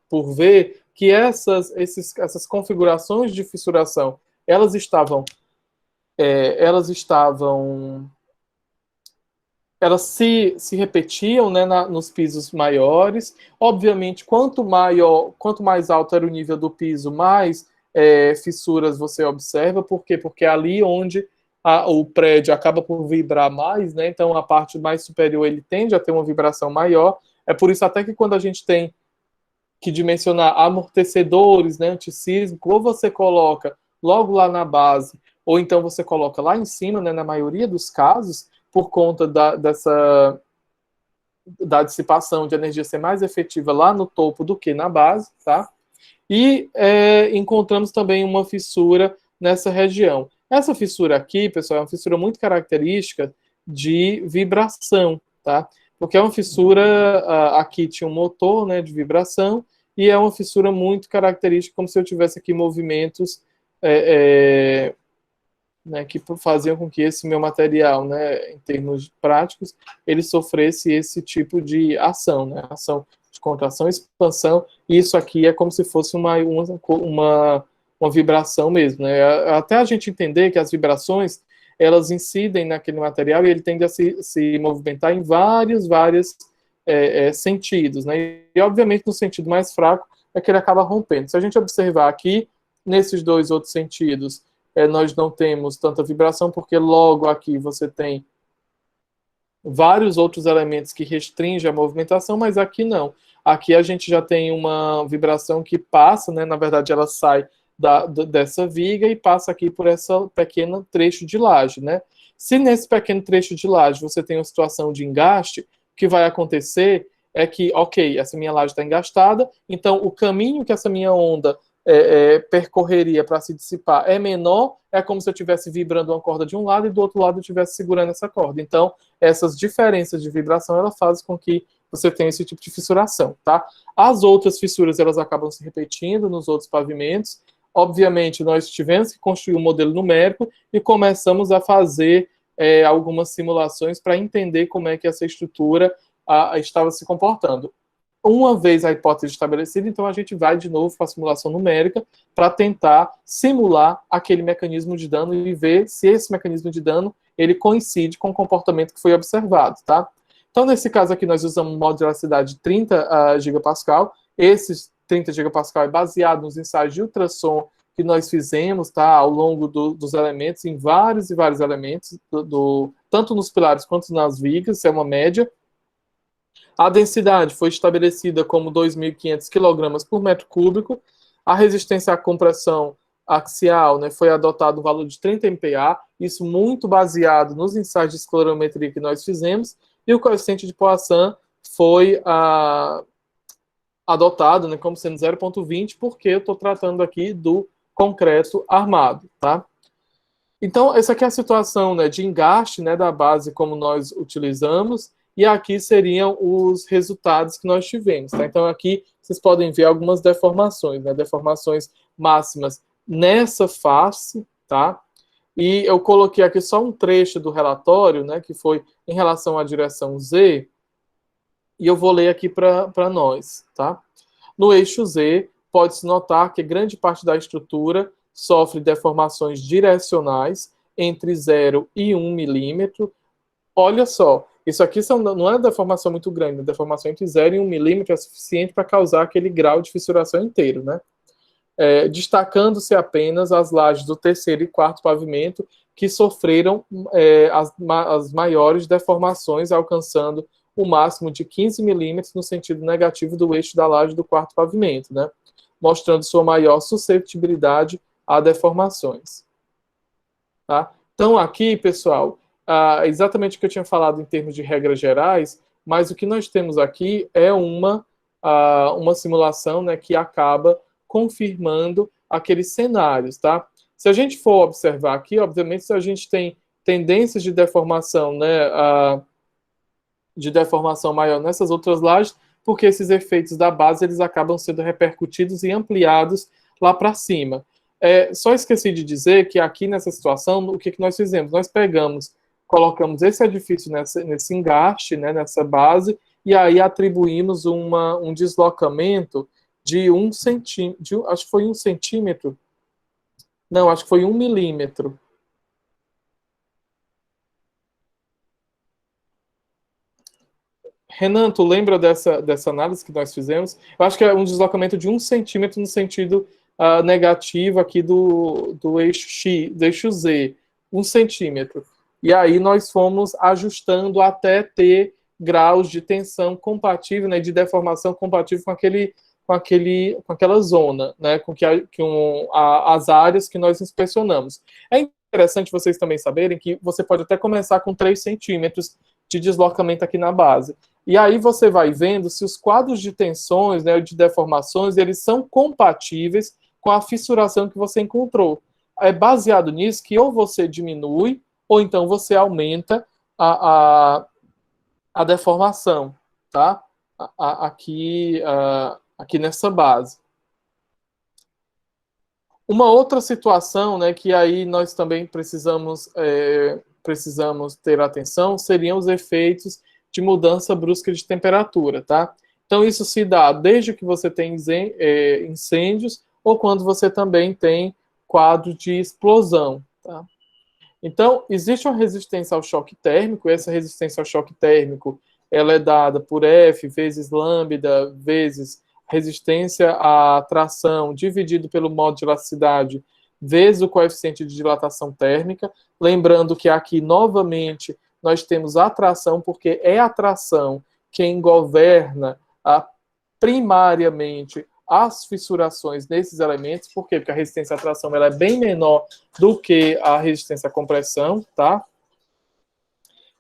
por ver que essas configurações de fissuração, elas se repetiam, né, nos pisos maiores. Obviamente, quanto mais alto era o nível do piso, mais fissuras você observa. Por quê? Porque é ali onde o prédio acaba por vibrar mais, né? Então a parte mais superior ele tende a ter uma vibração maior. É por isso até que quando a gente tem que dimensionar amortecedores, né, antissísmico, ou você coloca logo lá na base, ou então você coloca lá em cima, né, na maioria dos casos, por conta da dissipação de energia ser mais efetiva lá no topo do que na base, tá? E encontramos também uma fissura nessa região. Essa fissura aqui, pessoal, é uma fissura muito característica de vibração, tá? Porque é uma fissura, aqui tinha um motor, né, de vibração, e é uma fissura muito característica, como se eu tivesse aqui movimentos né, que faziam com que esse meu material, né, em termos práticos, ele sofresse esse tipo de ação, né, ação de contração e expansão, e isso aqui é como se fosse uma vibração mesmo, né? Até a gente entender que as vibrações, elas incidem naquele material e ele tende a se movimentar em vários sentidos, né? E obviamente no sentido mais fraco é que ele acaba rompendo. Se a gente observar aqui, nesses dois outros sentidos, nós não temos tanta vibração, porque logo aqui você tem vários outros elementos que restringem a movimentação, mas aqui não. Aqui a gente já tem uma vibração que passa, né? Na verdade ela sai dessa viga e passa aqui por essa pequena trecho de laje, né? Se nesse pequeno trecho de laje você tem uma situação de engaste, o que vai acontecer é que, ok, essa minha laje está engastada, então o caminho que essa minha onda percorreria para se dissipar é menor, é como se eu estivesse vibrando uma corda de um lado e do outro lado eu estivesse segurando essa corda. Então, essas diferenças de vibração, elas fazem com que você tenha esse tipo de fissuração, tá? As outras fissuras, elas acabam se repetindo nos outros pavimentos. Obviamente, nós tivemos que construir um modelo numérico e começamos a fazer algumas simulações para entender como é que essa estrutura estava se comportando. Uma vez a hipótese estabelecida, então a gente vai de novo para a simulação numérica para tentar simular aquele mecanismo de dano e ver se esse mecanismo de dano ele coincide com o comportamento que foi observado, tá? Então, nesse caso aqui, nós usamos um modo de elasticidade de 30 gigapascal. Esses 30 gigapascal é baseado nos ensaios de ultrassom que nós fizemos, tá, ao longo dos elementos, em vários e vários elementos, tanto nos pilares quanto nas vigas, isso é uma média. A densidade foi estabelecida como 2.500 kg por metro cúbico. A resistência à compressão axial, né, foi adotado um valor de 30 MPa, isso muito baseado nos ensaios de esclerometria que nós fizemos, e o coeficiente de Poisson foi adotado, né, como sendo 0,20, porque eu estou tratando aqui do concreto armado, tá? Então, essa aqui é a situação, né, de engaste, né, da base como nós utilizamos, e aqui seriam os resultados que nós tivemos, tá? Então, aqui vocês podem ver algumas deformações, né, deformações máximas nessa face, tá? E eu coloquei aqui só um trecho do relatório, né, que foi em relação à direção Z, e eu vou ler aqui para nós, tá? No eixo Z, pode-se notar que grande parte da estrutura sofre deformações direcionais entre 0 e 1 milímetro. Olha só, isso aqui não é uma deformação muito grande, a deformação entre 0 e 1 milímetro é suficiente para causar aquele grau de fissuração inteiro, né? Destacando-se apenas as lajes do terceiro e quarto pavimento, que sofreram as maiores deformações, alcançando o máximo de 15 milímetros no sentido negativo do eixo da laje do quarto pavimento, né? Mostrando sua maior susceptibilidade a deformações. Tá? Então, aqui, pessoal, exatamente o que eu tinha falado em termos de regras gerais, mas o que nós temos aqui é uma simulação, né, que acaba confirmando aqueles cenários, tá? Se a gente for observar aqui, obviamente, se a gente tem tendências de deformação, né, de deformação maior nessas outras lajes, porque esses efeitos da base eles acabam sendo repercutidos e ampliados lá para cima. Só esqueci de dizer que aqui nessa situação, o que nós fizemos? Nós colocamos esse edifício nesse engaste, né, nessa base, e aí atribuímos um deslocamento de 1 centímetro, acho que foi 1 centímetro, não, acho que foi 1 milímetro. Renan, tu lembra dessa análise que nós fizemos? Eu acho que é um deslocamento de 1 centímetro no sentido negativo aqui do eixo X, do eixo Z, 1 centímetro. E aí nós fomos ajustando até ter graus de tensão compatível, né, de deformação compatível com aquela zona, né, com as áreas que nós inspecionamos. É interessante vocês também saberem que você pode até começar com 3 centímetros de deslocamento aqui na base. E aí você vai vendo se os quadros de tensões, né, de deformações, eles são compatíveis com a fissuração que você encontrou. É baseado nisso que ou você diminui, ou então você aumenta a deformação, tá? Aqui nessa base. Uma outra situação, né, que aí nós também precisamos ter atenção, seriam os efeitos de mudança brusca de temperatura, tá? Então, isso se dá desde que você tem incêndios ou quando você também tem quadro de explosão, tá? Então, existe uma resistência ao choque térmico, essa resistência ao choque térmico, ela é dada por F vezes lambda vezes resistência à tração dividido pelo modo de elasticidade vezes o coeficiente de dilatação térmica. Lembrando que aqui, novamente, nós temos a tração, porque é a tração quem governa primariamente as fissurações nesses elementos. Por quê? Porque a resistência à tração ela é bem menor do que a resistência à compressão, tá?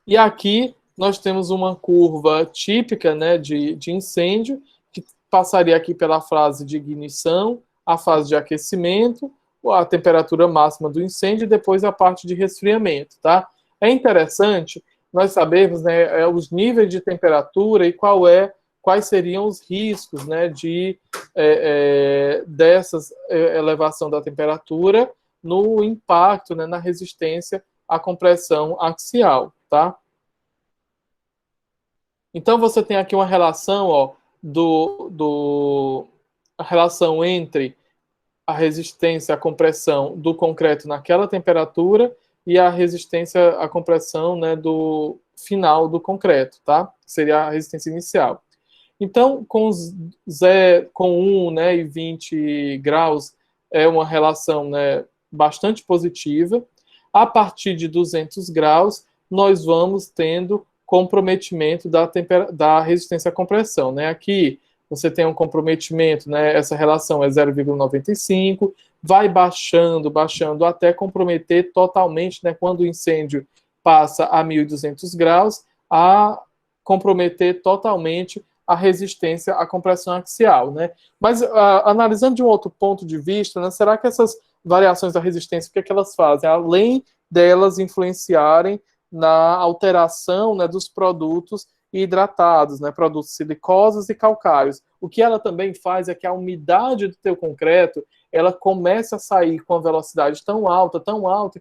E aqui nós temos uma curva típica, né, de incêndio, que passaria aqui pela fase de ignição, a fase de aquecimento, a temperatura máxima do incêndio e depois a parte de resfriamento, tá? É interessante nós sabermos, né, os níveis de temperatura e quais seriam os riscos, né, dessas elevação da temperatura no impacto, né, na resistência à compressão axial, tá? Então você tem aqui uma relação, ó, a relação entre a resistência à compressão do concreto naquela temperatura e a resistência à compressão, né, do final do concreto, tá? Seria a resistência inicial. Então, com 1, né, e 20 graus é uma relação, né, bastante positiva. A partir de 200 graus, nós vamos tendo comprometimento da resistência à compressão, né? Aqui você tem um comprometimento, né? Essa relação é 0,95, vai baixando até comprometer totalmente, né? Quando o incêndio passa a 1.200 graus, a comprometer totalmente a resistência à compressão axial, né? Mas analisando de um outro ponto de vista, né? Será que essas variações da resistência, o que é que elas fazem? Além delas influenciarem na alteração, né, dos produtos hidratados, né, produtos silicosos e calcários. O que ela também faz é que a umidade do teu concreto, ela começa a sair com a velocidade tão alta,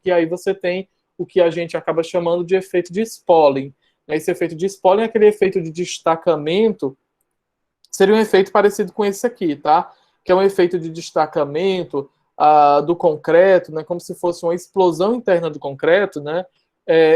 que aí você tem o que a gente acaba chamando de efeito de Spolin. Esse efeito de Spolin é aquele efeito de destacamento, seria um efeito parecido com esse aqui, tá? Que é um efeito de destacamento do concreto, né, como se fosse uma explosão interna do concreto, né,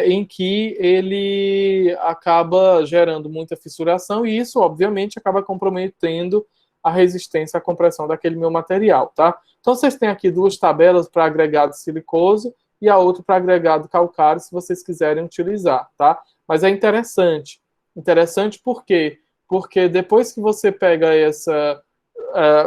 em que ele acaba gerando muita fissuração e isso, obviamente, acaba comprometendo a resistência à compressão daquele meu material, tá? Então, vocês têm aqui duas tabelas para agregado silicoso e a outra para agregado calcário, se vocês quiserem utilizar, tá? Mas é interessante. Interessante por quê? Porque depois que você pega essa...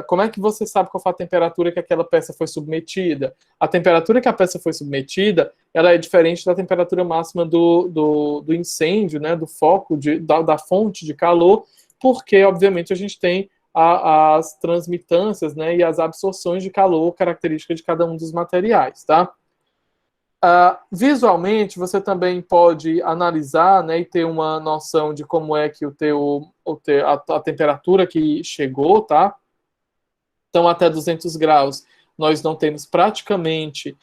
como é que você sabe qual foi a temperatura que aquela peça foi submetida? A temperatura que a peça foi submetida, ela é diferente da temperatura máxima do incêndio, né, do foco, da fonte de calor, porque, obviamente, a gente tem as transmitâncias, né, e as absorções de calor características de cada um dos materiais, tá? Visualmente, você também pode analisar, né, e ter uma noção de como é que a temperatura que chegou, tá? Então, até 200 graus, nós não temos praticamente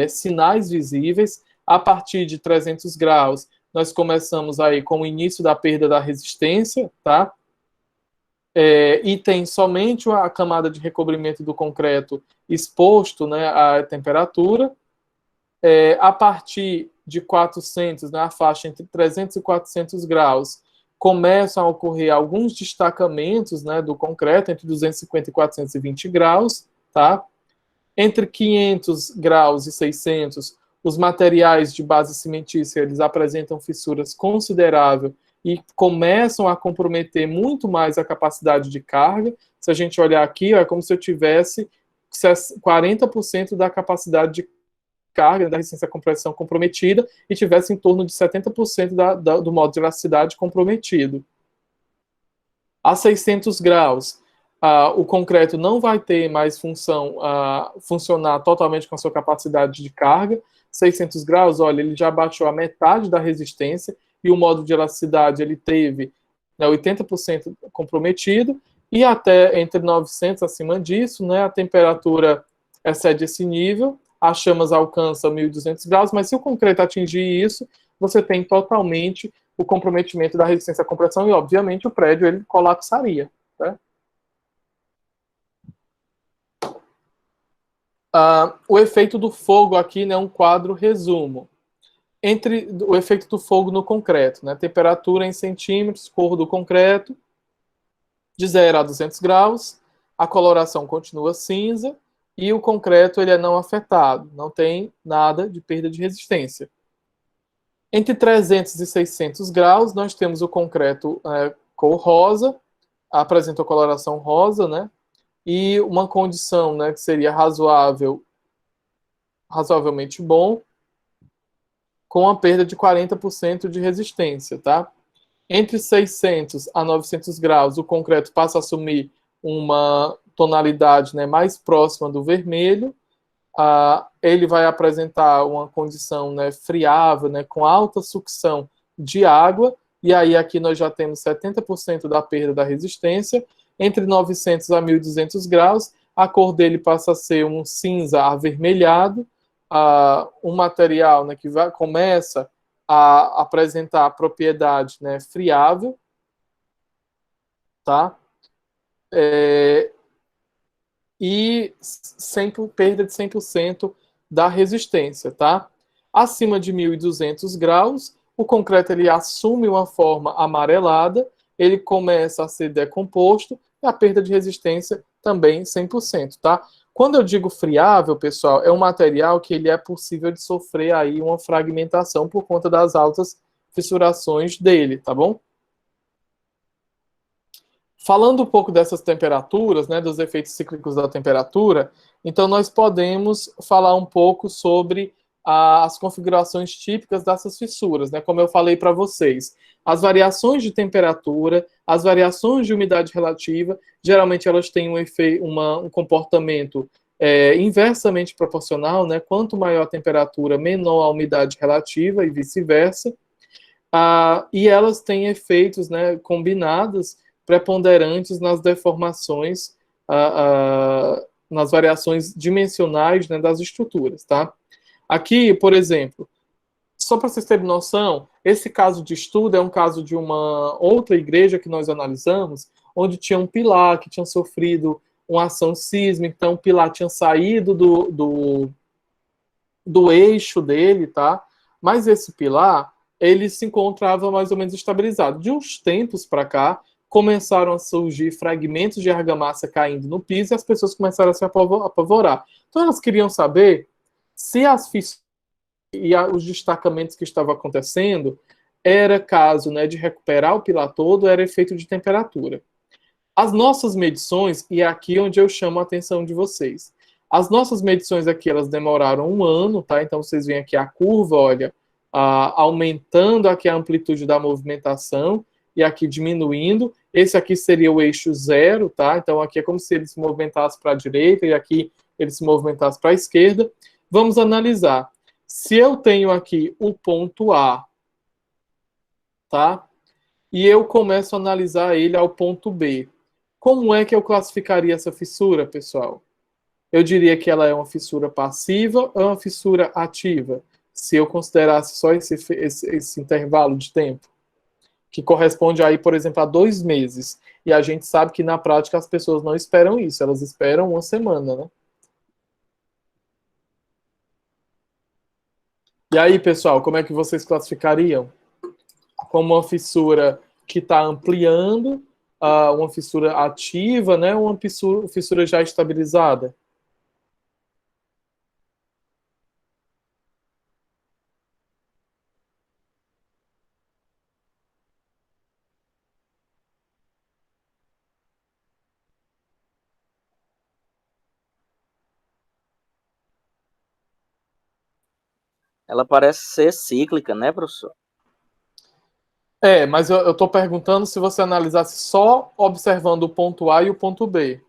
sinais visíveis. A partir de 300 graus, nós começamos aí com o início da perda da resistência, tá? E tem somente a camada de recobrimento do concreto exposto, né, à temperatura. A partir de 400, na faixa entre 300 e 400 graus, começam a ocorrer alguns destacamentos, né, do concreto, entre 250 e 420 graus, tá? Entre 500 graus e 600, os materiais de base cimentícia, eles apresentam fissuras consideráveis e começam a comprometer muito mais a capacidade de carga. Se a gente olhar aqui, é como se eu tivesse 40% da capacidade de carga da resistência à compressão comprometida e tivesse em torno de 70% do modo de elasticidade comprometido. A 600 graus, o concreto não vai ter mais funcionar totalmente com a sua capacidade de carga. 600 graus, olha, ele já baixou a metade da resistência e o modo de elasticidade ele teve, né, 80% comprometido, e até entre 900 acima disso, né, a temperatura excede esse nível, as chamas alcançam 1.200 graus, mas se o concreto atingir isso, você tem totalmente o comprometimento da resistência à compressão e, obviamente, o prédio ele colapsaria. Tá? O efeito do fogo aqui, né, um quadro resumo. Entre o efeito do fogo no concreto, né, temperatura em centímetros, cor do concreto, de 0 a 200 graus, a coloração continua cinza, e o concreto ele é não afetado, não tem nada de perda de resistência. Entre 300 e 600 graus, nós temos o concreto cor rosa, apresenta a coloração rosa, né? E uma condição, né, que seria razoavelmente bom, com a perda de 40% de resistência, tá? Entre 600 a 900 graus, o concreto passa a assumir uma tonalidade, né, mais próxima do vermelho. Ele vai apresentar uma condição, né, friável, né, com alta sucção de água, e aí aqui nós já temos 70% da perda da resistência. Entre 900 a 1200 graus, a cor dele passa a ser um cinza avermelhado, um material, né, que começa a apresentar a propriedade, né, friável, tá? E perda de 100% da resistência, tá? Acima de 1200 graus, o concreto ele assume uma forma amarelada, ele começa a ser decomposto e a perda de resistência também 100%, tá? Quando eu digo friável, pessoal, é um material que ele é possível de sofrer aí uma fragmentação por conta das altas fissurações dele, tá bom? Falando um pouco dessas temperaturas, né, dos efeitos cíclicos da temperatura, então nós podemos falar um pouco sobre as configurações típicas dessas fissuras, né, como eu falei para vocês. As variações de temperatura, as variações de umidade relativa, geralmente elas têm um comportamento inversamente proporcional, né, quanto maior a temperatura, menor a umidade relativa e vice-versa. E elas têm efeitos, né, combinados, preponderantes nas deformações, nas variações dimensionais, né, das estruturas, tá? Aqui, por exemplo, só para vocês terem noção, esse caso de estudo é um caso de uma outra igreja que nós analisamos, onde tinha um pilar que tinha sofrido uma ação sísmica, então o pilar tinha saído do eixo dele, tá? Mas esse pilar, ele se encontrava mais ou menos estabilizado. De uns tempos para cá, começaram a surgir fragmentos de argamassa caindo no piso e as pessoas começaram a se apavorar. Então elas queriam saber se as fissuras e os destacamentos que estavam acontecendo era caso, né, de recuperar o pilar todo, era efeito de temperatura. As nossas medições, e é aqui onde eu chamo a atenção de vocês, as nossas medições aqui, elas demoraram 1 ano, tá? Então vocês veem aqui a curva, olha, aumentando aqui a amplitude da movimentação e aqui diminuindo. Esse aqui seria o eixo 0, tá? Então aqui é como se ele se movimentasse para a direita e aqui ele se movimentasse para a esquerda. Vamos analisar. Se eu tenho aqui o ponto A, tá? E eu começo a analisar ele ao ponto B. Como é que eu classificaria essa fissura, pessoal? Eu diria que ela é uma fissura passiva ou uma fissura ativa, se eu considerasse só esse intervalo de tempo, que corresponde aí, por exemplo, a 2 meses. E a gente sabe que na prática as pessoas não esperam isso, elas esperam 1 semana, né? E aí, pessoal, como é que vocês classificariam? Como uma fissura que está ampliando, uma fissura ativa, né? Ou uma fissura já estabilizada? Ela parece ser cíclica, né, professor? Mas eu estou perguntando se você analisasse só observando o ponto A e o ponto B.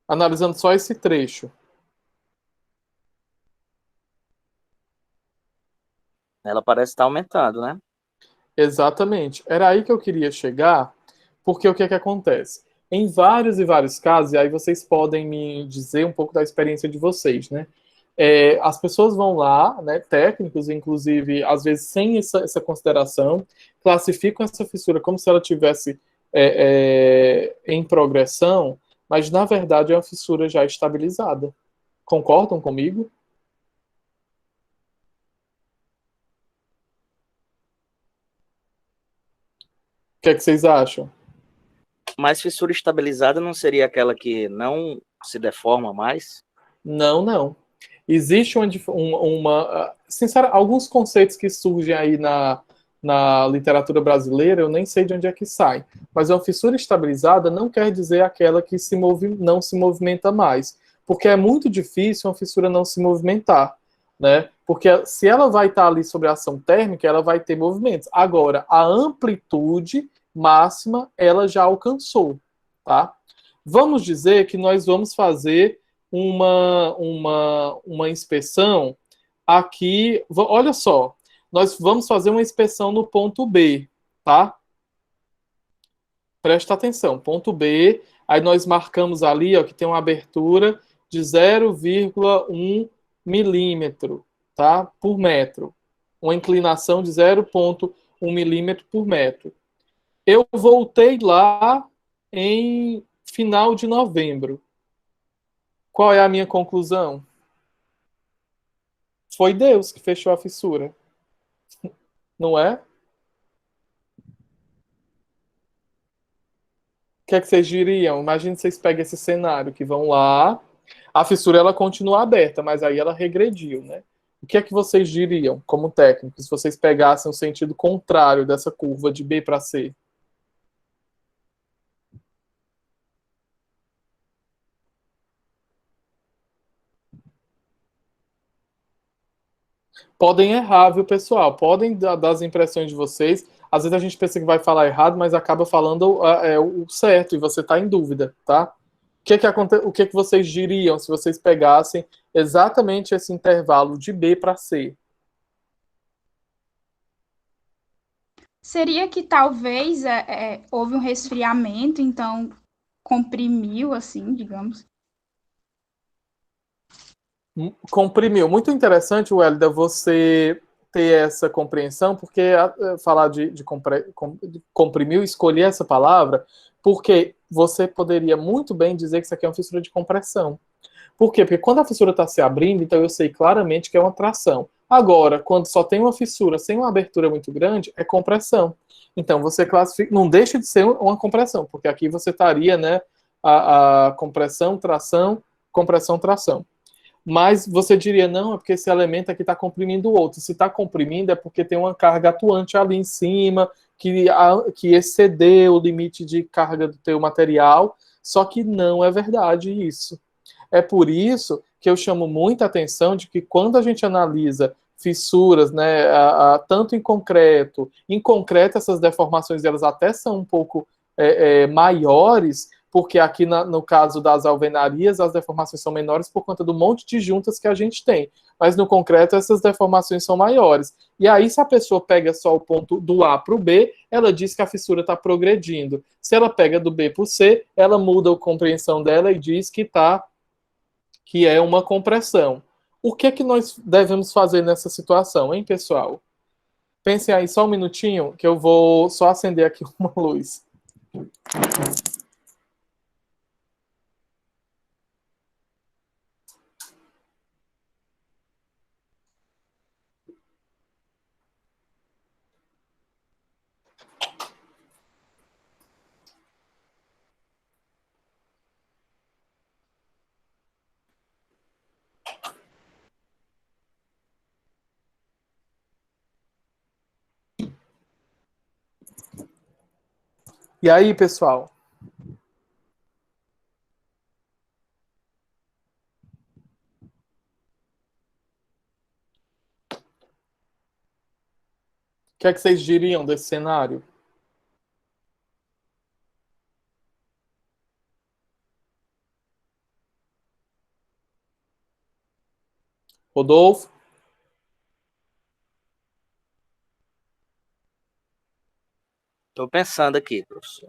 Analisando só esse trecho. Ela parece estar aumentando, né? Exatamente. Era aí que eu queria chegar, porque o que é que acontece? Em vários e vários casos, e aí vocês podem me dizer um pouco da experiência de vocês, né? As pessoas vão lá, né, técnicos, inclusive, às vezes sem essa consideração, classificam essa fissura como se ela tivesse em progressão, mas na verdade é uma fissura já estabilizada. Concordam comigo? O que é que vocês acham? Mas fissura estabilizada não seria aquela que não se deforma mais? Não, não. Existe alguns conceitos que surgem aí na literatura brasileira, eu nem sei de onde é que sai. Mas uma fissura estabilizada não quer dizer aquela que não se movimenta mais. Porque é muito difícil uma fissura não se movimentar, né? Porque se ela vai estar ali sob a ação térmica, ela vai ter movimentos. Agora, a amplitude máxima ela já alcançou, tá? Vamos dizer que nós vamos fazer uma inspeção aqui. Olha só, nós vamos fazer uma inspeção no ponto B, tá? Presta atenção, ponto B, aí nós marcamos ali, ó, que tem uma abertura de 0,1 milímetro, tá? Por metro. Uma inclinação de 0,1 milímetro por metro. Eu voltei lá em final de novembro. Qual é a minha conclusão? Foi Deus que fechou a fissura, não é? O que é que vocês diriam? Imagina vocês pegam esse cenário, que vão lá, a fissura ela continua aberta, mas aí ela regrediu, né? O que é que vocês diriam, como técnicos, se vocês pegassem o sentido contrário dessa curva de B para C? Podem errar, viu, pessoal? Podem dar as impressões de vocês. Às vezes a gente pensa que vai falar errado, mas acaba falando o certo e você está em dúvida, tá? O que que vocês diriam se vocês pegassem exatamente esse intervalo de B para C? Seria que talvez houve um resfriamento, então comprimiu, assim, digamos. Comprimiu. Muito interessante, Wélida, você ter essa compreensão, porque falar de comprimiu, escolher essa palavra, porque você poderia muito bem dizer que isso aqui é uma fissura de compressão. Por quê? Porque quando a fissura está se abrindo, então eu sei claramente que é uma tração. Agora, quando só tem uma fissura sem uma abertura muito grande, é compressão. Então você classifica, não deixa de ser uma compressão, porque aqui você estaria, né, a compressão, tração, compressão, tração. Mas você diria, não, é porque esse elemento aqui está comprimindo o outro. Se está comprimindo, é porque tem uma carga atuante ali em cima, que excedeu o limite de carga do teu material. Só que não é verdade isso. É por isso que eu chamo muita atenção de que quando a gente analisa fissuras, né, tanto em concreto essas deformações elas até são um pouco maiores, porque aqui no caso das alvenarias as deformações são menores por conta do monte de juntas que a gente tem, mas no concreto essas deformações são maiores. E aí se a pessoa pega só o ponto do A para o B, ela diz que a fissura está progredindo. Se ela pega do B para o C, ela muda a compreensão dela e diz que é uma compressão. O que é que nós devemos fazer nessa situação, hein, pessoal? Pensem aí só um minutinho, que eu vou só acender aqui uma luz. E aí, pessoal? O que é que vocês diriam desse cenário? Rodolfo? Estou pensando aqui, professor.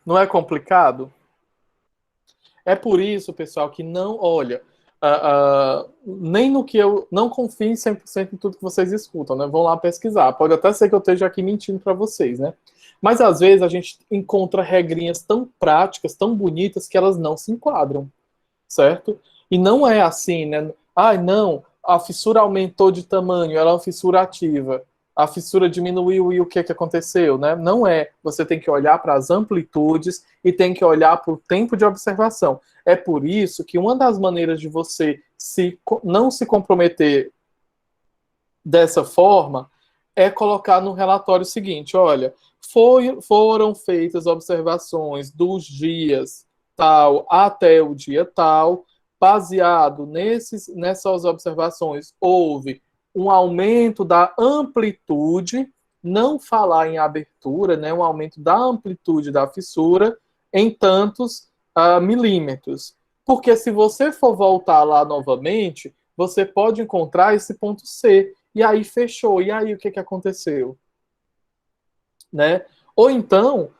Não é complicado? É por isso, pessoal, que não, olha, nem no que eu não confio 100% em tudo que vocês escutam, né? Vão lá pesquisar. Pode até ser que eu esteja aqui mentindo para vocês, né? Mas às vezes a gente encontra regrinhas tão práticas, tão bonitas, que elas não se enquadram, certo? E não é assim, né? Ah, não, a fissura aumentou de tamanho, ela é uma fissura ativa. A fissura diminuiu e o que aconteceu, né? Não é. Você tem que olhar para as amplitudes e tem que olhar para o tempo de observação. É por isso que uma das maneiras de você não se comprometer dessa forma é colocar no relatório o seguinte: olha, foram feitas observações dos dias tal até o dia tal, baseado nessas observações, houve um aumento da amplitude, não falar em abertura, né, um aumento da amplitude da fissura em tantos milímetros. Porque se você for voltar lá novamente, você pode encontrar esse ponto C. E aí fechou. E aí o que aconteceu? Né? Ou então,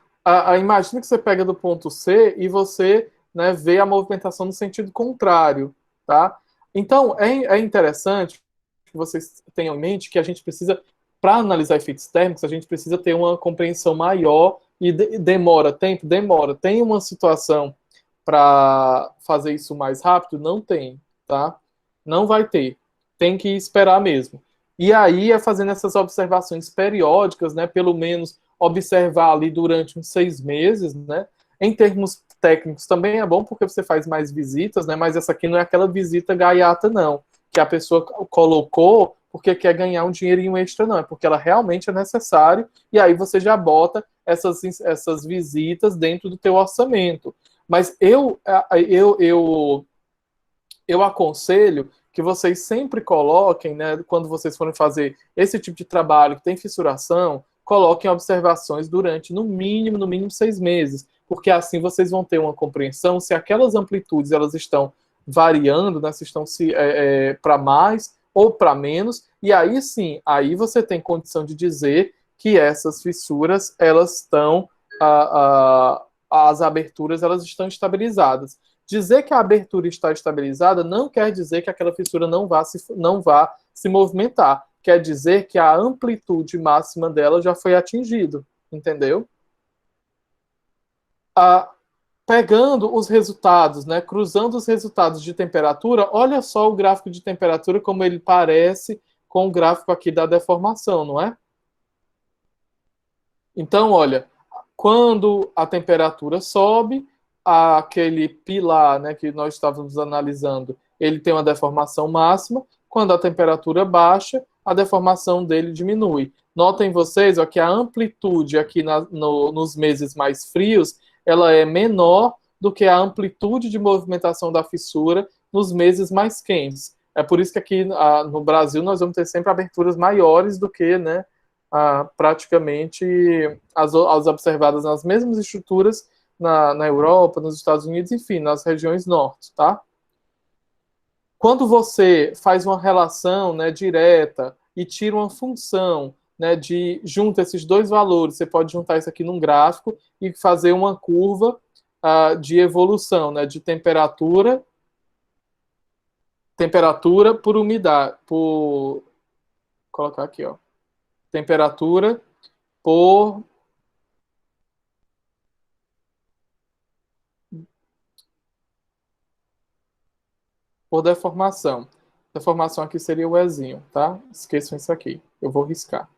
imagina que você pega do ponto C e você, né, vê a movimentação no sentido contrário. Tá? Então, é interessante que vocês tenham em mente que a gente precisa, para analisar efeitos térmicos, a gente precisa ter uma compreensão maior e demora tempo? Demora. Tem uma situação para fazer isso mais rápido? Não tem, tá? Não vai ter. Tem que esperar mesmo. E aí é fazendo essas observações periódicas, né? Pelo menos observar ali durante uns 6 meses, né? Em termos técnicos também é bom porque você faz mais visitas, né? Mas essa aqui não é aquela visita gaiata, não. Que a pessoa colocou porque quer ganhar um dinheirinho extra, não. É porque ela realmente é necessário. E aí você já bota essas visitas dentro do teu orçamento. Mas eu aconselho que vocês sempre coloquem, né, quando vocês forem fazer esse tipo de trabalho que tem fissuração, coloquem observações durante, no mínimo 6 meses, porque assim vocês vão ter uma compreensão se aquelas amplitudes elas estão variando, né, se estão para mais ou para menos, e aí sim, aí você tem condição de dizer que essas fissuras, elas estão, as aberturas, elas estão estabilizadas. Dizer que a abertura está estabilizada não quer dizer que aquela fissura não vá se movimentar. Quer dizer que a amplitude máxima dela já foi atingida. Entendeu? Pegando os resultados, né, cruzando os resultados de temperatura, olha só o gráfico de temperatura como ele parece com o gráfico aqui da deformação, não é? Então, olha, quando a temperatura sobe, aquele pilar, né, que nós estávamos analisando, ele tem uma deformação máxima. Quando a temperatura baixa, a deformação dele diminui. Notem vocês ó, que a amplitude aqui nos meses mais frios, ela é menor do que a amplitude de movimentação da fissura nos meses mais quentes. É por isso que aqui no Brasil nós vamos ter sempre aberturas maiores do que, né, praticamente as observadas nas mesmas estruturas na Europa, nos Estados Unidos, enfim, nas regiões norte, tá? Quando você faz uma relação, né, direta e tira uma função, né, junta esses dois valores, você pode juntar isso aqui num gráfico e fazer uma curva de evolução, né, de temperatura por umidade, vou colocar aqui, ó, temperatura por deformação. Deformação aqui seria o Ezinho, tá? Esqueçam isso aqui. Eu vou riscar.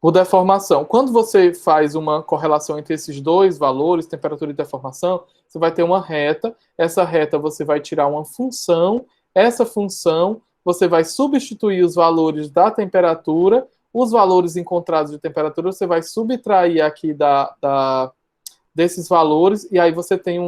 Por deformação. Quando você faz uma correlação entre esses dois valores, temperatura e deformação, você vai ter uma reta. Essa reta você vai tirar uma função. Essa função você vai substituir os valores da temperatura. Os valores encontrados de temperatura você vai subtrair aqui desses valores. E aí você tem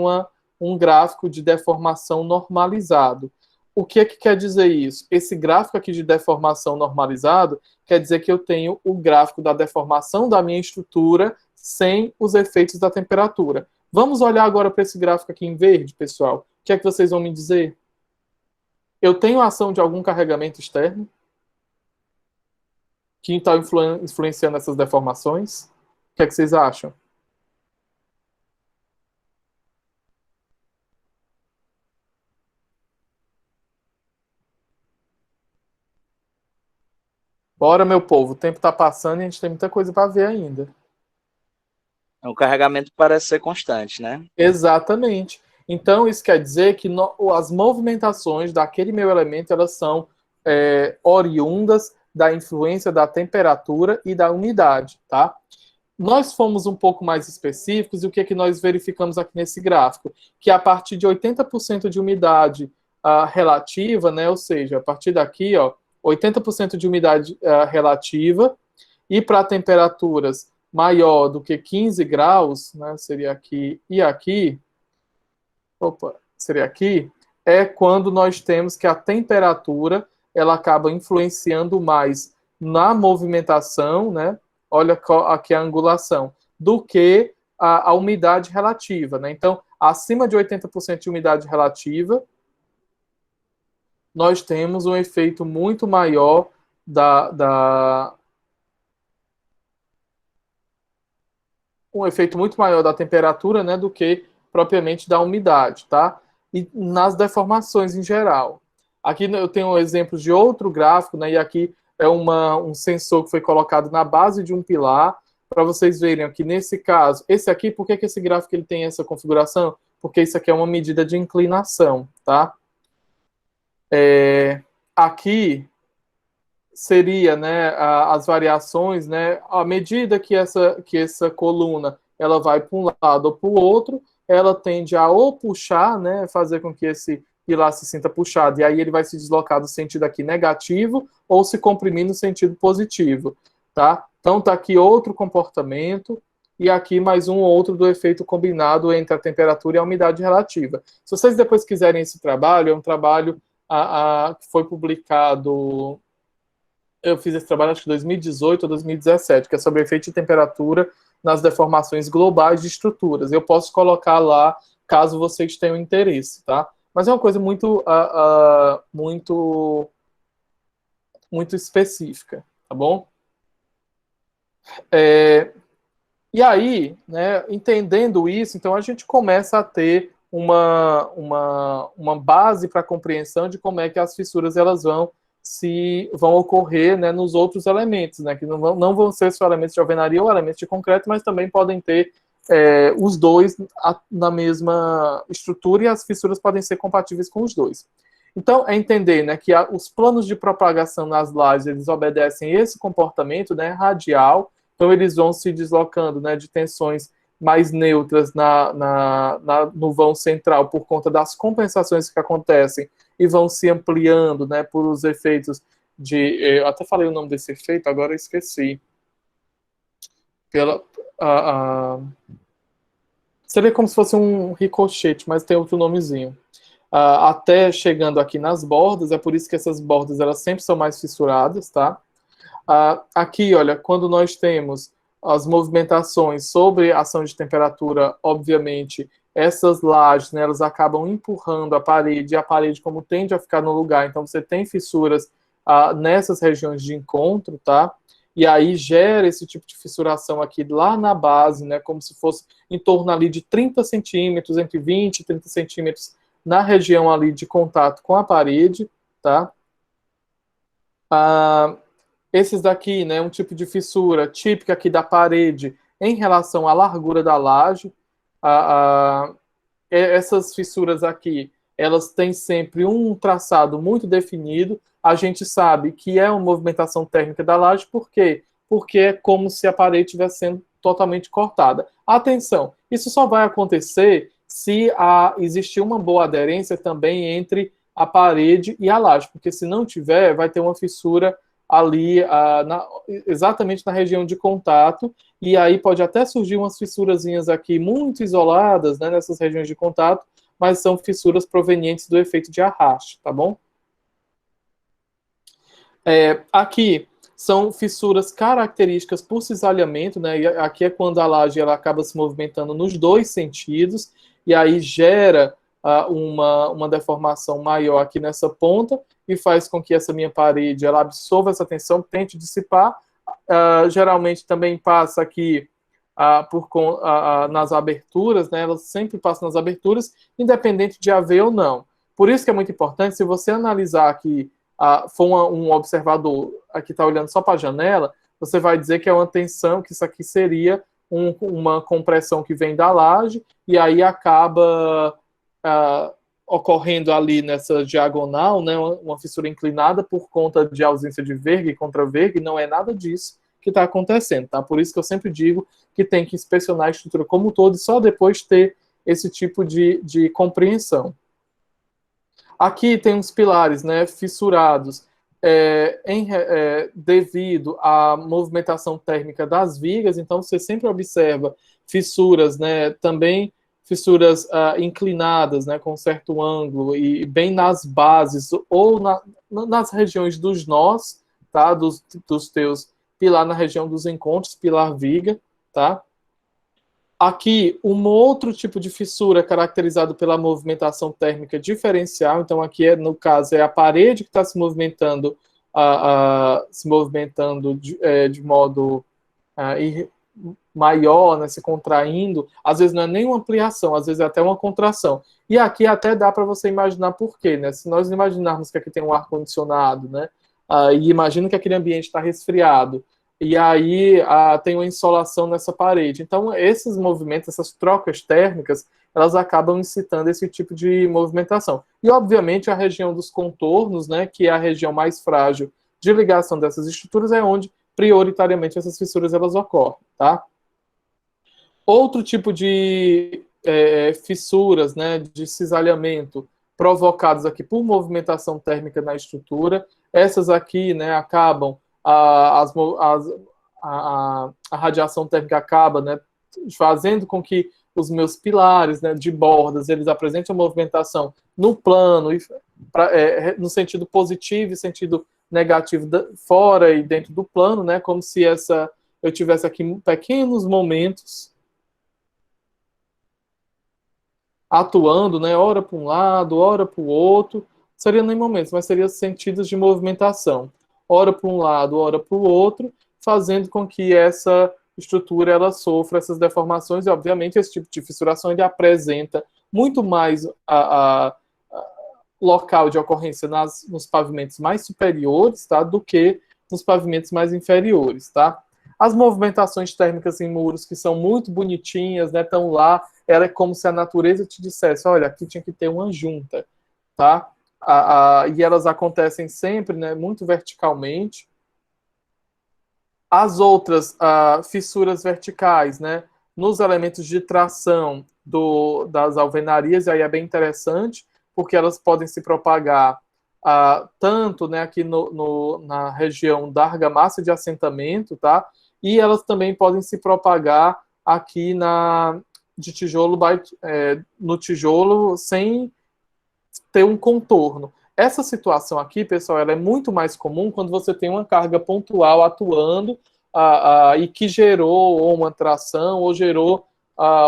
um gráfico de deformação normalizado. O que quer dizer isso? Esse gráfico aqui de deformação normalizado quer dizer que eu tenho o gráfico da deformação da minha estrutura sem os efeitos da temperatura. Vamos olhar agora para esse gráfico aqui em verde, pessoal. O que é que vocês vão me dizer? Eu tenho a ação de algum carregamento externo que está influenciando essas deformações? O que é que vocês acham? Bora, meu povo, o tempo está passando e a gente tem muita coisa para ver ainda. O carregamento parece ser constante, né? Exatamente. Então, isso quer dizer que as movimentações daquele meu elemento, elas são oriundas da influência da temperatura e da umidade, tá? Nós fomos um pouco mais específicos e o que é que nós verificamos aqui nesse gráfico? Que a partir de 80% de umidade relativa, né, ou seja, a partir daqui, ó, 80% de umidade relativa e para temperaturas maior do que 15 graus, né, seria aqui e aqui, seria aqui, é quando nós temos que a temperatura ela acaba influenciando mais na movimentação, né? Olha aqui a angulação, do que a umidade relativa, né? Então, acima de 80% de umidade relativa, nós temos um efeito muito maior um efeito muito maior da temperatura, né, do que propriamente da umidade, tá? E nas deformações em geral. Aqui eu tenho um exemplo de outro gráfico, né, e aqui é um sensor que foi colocado na base de um pilar, para vocês verem aqui, nesse caso, esse aqui, por que esse gráfico ele tem essa configuração? Porque isso aqui é uma medida de inclinação, tá? Aqui seria, né, as variações, né, à medida que essa coluna ela vai para um lado ou para o outro, ela tende a ou puxar, né, fazer com que esse pilar se sinta puxado, e aí ele vai se deslocar do sentido aqui negativo ou se comprimir no sentido positivo, tá? Então tá aqui outro comportamento, e aqui mais um outro do efeito combinado entre a temperatura e a umidade relativa. Se vocês depois quiserem esse trabalho, é um trabalho que foi publicado, eu fiz esse trabalho acho que em 2018 ou 2017, que é sobre efeito de temperatura nas deformações globais de estruturas. Eu posso colocar lá, caso vocês tenham interesse, tá? Mas é uma coisa muito específica, tá bom? E aí, né, entendendo isso, então a gente começa a ter uma base para a compreensão de como é que as fissuras elas vão ocorrer, né, nos outros elementos, né, que não vão ser só elementos de alvenaria ou elementos de concreto, mas também podem ter os dois na mesma estrutura, e as fissuras podem ser compatíveis com os dois. Então, é entender, né, que os planos de propagação nas lajes, eles obedecem esse comportamento, né, radial. Então, eles vão se deslocando, né, de tensões mais neutras no vão central por conta das compensações que acontecem e vão se ampliando, né, por os efeitos eu até falei o nome desse efeito, agora eu esqueci. Seria como se fosse um ricochete, mas tem outro nomezinho. Até chegando aqui nas bordas, é por isso que essas bordas elas sempre são mais fissuradas, tá? Aqui, olha, quando nós temos as movimentações sobre a ação de temperatura, obviamente, essas lajes, né, elas acabam empurrando a parede, e a parede, como tende a ficar no lugar, então você tem fissuras nessas regiões de encontro, tá? E aí gera esse tipo de fissuração aqui lá na base, né, como se fosse em torno ali de 30 centímetros, entre 20 e 30 centímetros, na região ali de contato com a parede, tá? Esses daqui, né, um tipo de fissura típica aqui da parede em relação à largura da laje. Essas fissuras aqui, elas têm sempre um traçado muito definido. A gente sabe que é uma movimentação térmica da laje, por quê? Porque é como se a parede estivesse sendo totalmente cortada. Atenção, isso só vai acontecer se existir uma boa aderência também entre a parede e a laje, porque se não tiver, vai ter uma fissura ali exatamente na região de contato, e aí pode até surgir umas fissurazinhas aqui muito isoladas, né, nessas regiões de contato, mas são fissuras provenientes do efeito de arraste, tá bom? Aqui são fissuras características por cisalhamento, né, e aqui é quando a laje ela acaba se movimentando nos dois sentidos, e aí gera uma deformação maior aqui nessa ponta, e faz com que essa minha parede ela absorva essa tensão, tente dissipar. Geralmente também passa aqui nas aberturas, né? Ela sempre passa nas aberturas, independente de haver ou não. Por isso que é muito importante, se você analisar aqui, for um observador que está olhando só para a janela, você vai dizer que é uma tensão, que isso aqui seria uma compressão que vem da laje, e aí acaba ocorrendo ali nessa diagonal, né, uma fissura inclinada por conta de ausência de verga e contra-verga, e não é nada disso que está acontecendo, tá? Por isso que eu sempre digo que tem que inspecionar a estrutura como um todo e só depois ter esse tipo de compreensão. Aqui tem uns pilares, né, fissurados devido à movimentação térmica das vigas, então você sempre observa fissuras, né, também fissuras inclinadas, né, com certo ângulo, e bem nas bases ou nas regiões dos nós, tá? Dos teus pilar na região dos encontros, pilar viga, tá? Aqui, um outro tipo de fissura caracterizado pela movimentação térmica diferencial. Então, aqui, no caso, é a parede que está se movimentando, de modo maior, né, se contraindo. Às vezes não é nem uma ampliação, às vezes é até uma contração. E aqui até dá para você imaginar por quê, né? Se nós imaginarmos que aqui tem um ar-condicionado, né, e imagina que aquele ambiente está resfriado, e aí tem uma insolação nessa parede. Então, esses movimentos, essas trocas térmicas, elas acabam incitando esse tipo de movimentação. E, obviamente, a região dos contornos, né, que é a região mais frágil de ligação dessas estruturas, é onde, prioritariamente, essas fissuras elas ocorrem, tá? Outro tipo de fissuras, né, de cisalhamento, provocados aqui por movimentação térmica na estrutura, essas aqui, né, acabam a radiação térmica acaba, né, fazendo com que os meus pilares, né, de bordas, eles apresentem uma movimentação no plano, no sentido positivo e sentido negativo, fora e dentro do plano, né, como se eu tivesse aqui pequenos momentos atuando, né, ora para um lado, ora para o outro, seria nem momentos, mas seriam sentidos de movimentação, ora para um lado, ora para o outro, fazendo com que essa estrutura ela sofra essas deformações, e obviamente esse tipo de fissuração ele apresenta muito mais local de ocorrência nos pavimentos mais superiores, tá, do que nos pavimentos mais inferiores, tá? As movimentações térmicas em muros que são muito bonitinhas, né, estão lá, era como se a natureza te dissesse, olha, aqui tinha que ter uma junta, tá? E elas acontecem sempre, né, muito verticalmente. As outras fissuras verticais, né, nos elementos de tração das alvenarias, e aí é bem interessante, porque elas podem se propagar tanto, né, aqui na região da argamassa de assentamento, tá? E elas também podem se propagar aqui de tijolo, no tijolo, sem ter um contorno. Essa situação aqui, pessoal, ela é muito mais comum quando você tem uma carga pontual atuando e que gerou ou uma tração ou gerou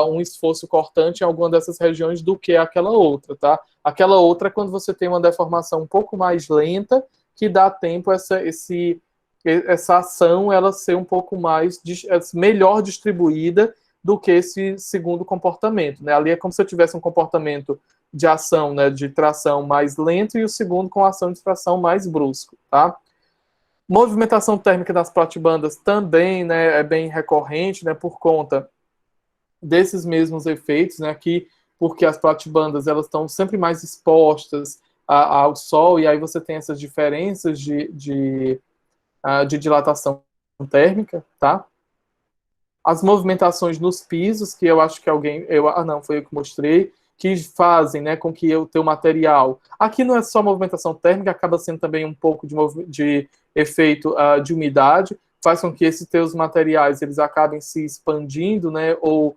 um esforço cortante em alguma dessas regiões do que aquela outra, tá? Aquela outra é quando você tem uma deformação um pouco mais lenta, que dá tempo essa ação ela ser um pouco melhor distribuída do que esse segundo comportamento, né? Ali é como se eu tivesse um comportamento de ação, né, de tração mais lento e o segundo com ação de tração mais brusco, tá? Movimentação térmica das platibandas também, né, é bem recorrente, né, por conta desses mesmos efeitos, né, aqui, porque as platibandas elas estão sempre mais expostas ao sol, e aí você tem essas diferenças de dilatação térmica, tá? As movimentações nos pisos, que eu acho que não, foi eu que mostrei, que fazem, né, com que o teu material... Aqui não é só movimentação térmica, acaba sendo também um pouco de efeito de umidade, faz com que esses teus materiais eles acabem se expandindo, né, ou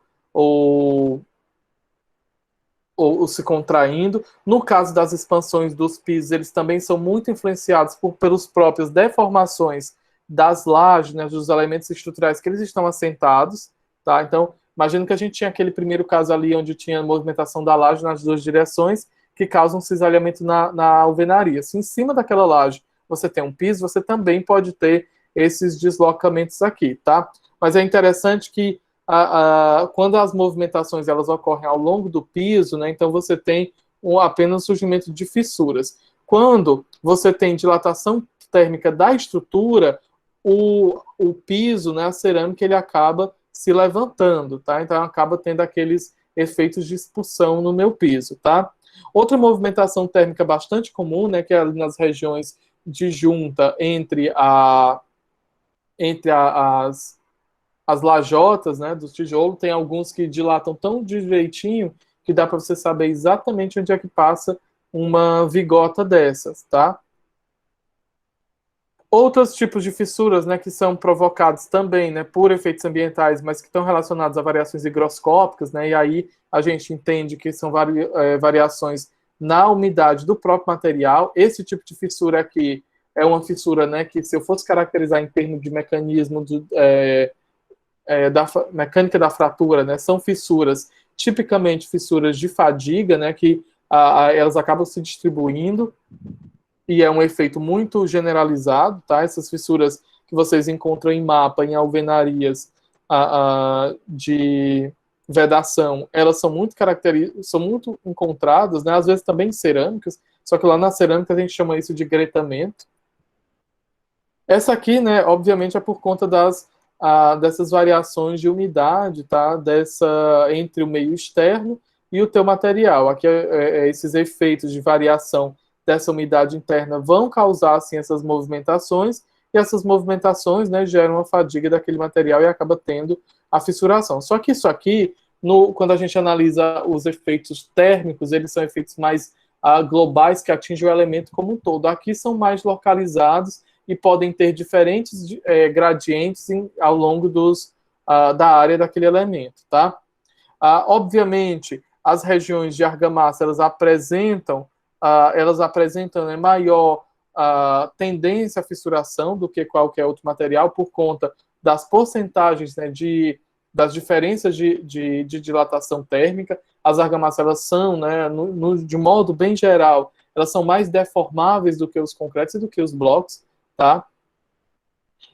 se contraindo. No caso das expansões dos pisos, eles também são muito influenciados pelas próprias deformações das lajes, né, dos elementos estruturais que eles estão assentados, tá? Então, imagino que a gente tinha aquele primeiro caso ali onde tinha movimentação da laje nas duas direções, que causa um cisalhamento na alvenaria. Se em cima daquela laje você tem um piso, você também pode ter esses deslocamentos aqui, tá? Mas é interessante que quando as movimentações elas ocorrem ao longo do piso, né, então você tem apenas surgimento de fissuras. Quando você tem dilatação térmica da estrutura, o piso, né, a cerâmica, ele acaba se levantando, tá? Então acaba tendo aqueles efeitos de expulsão no meu piso, tá? Outra movimentação térmica bastante comum, né, que é nas regiões de junta entre as lajotas, né, do tijolo, tem alguns que dilatam tão direitinho que dá para você saber exatamente onde é que passa uma vigota dessas, tá? Outros tipos de fissuras, né, que são provocados também, né, por efeitos ambientais, mas que estão relacionados a variações higroscópicas, né, e aí a gente entende que são variações na umidade do próprio material. Esse tipo de fissura aqui é uma fissura, né, que se eu fosse caracterizar em termos de mecanismo da mecânica da fratura, né, são fissuras, tipicamente fissuras de fadiga, né, que elas acabam se distribuindo, e é um efeito muito generalizado, tá? Essas fissuras que vocês encontram em mapa, em alvenarias de vedação, elas são muito encontradas, né? Às vezes também em cerâmicas, só que lá na cerâmica a gente chama isso de gretamento. Essa aqui, né, obviamente é por conta dessas variações de umidade, tá? Entre o meio externo e o teu material. Aqui esses efeitos de variação dessa umidade interna vão causar assim, essas movimentações, e essas movimentações, né, geram uma fadiga daquele material e acaba tendo a fissuração. Só que isso aqui, quando a gente analisa os efeitos térmicos, eles são efeitos mais globais que atingem o elemento como um todo. Aqui são mais localizados e podem ter diferentes gradientes ao longo da área daquele elemento, tá? Obviamente, as regiões de argamassa, elas apresentam maior tendência à fissuração do que qualquer outro material por conta das porcentagens, né, das diferenças de dilatação térmica. As argamassas, elas são, né, de modo bem geral, elas são mais deformáveis do que os concretos e do que os blocos, tá?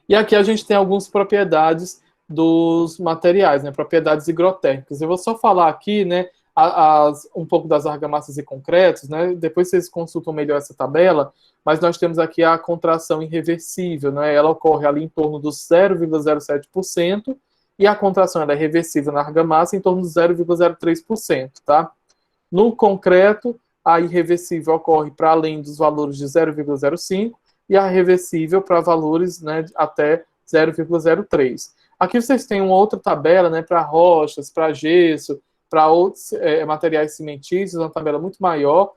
E aqui a gente tem algumas propriedades dos materiais, né, propriedades higrotérmicas. Eu vou só falar aqui, né, um pouco das argamassas e concretos, né? Depois vocês consultam melhor essa tabela, mas nós temos aqui a contração irreversível, né? Ela ocorre ali em torno dos 0,07%, e a contração ela é reversível na argamassa em torno de 0,03%, tá? No concreto, a irreversível ocorre para além dos valores de 0,05%, e a reversível para valores, né, até 0,03%. Aqui vocês têm uma outra tabela, né, para rochas, para gesso, para outros materiais cimentícios, uma tabela muito maior.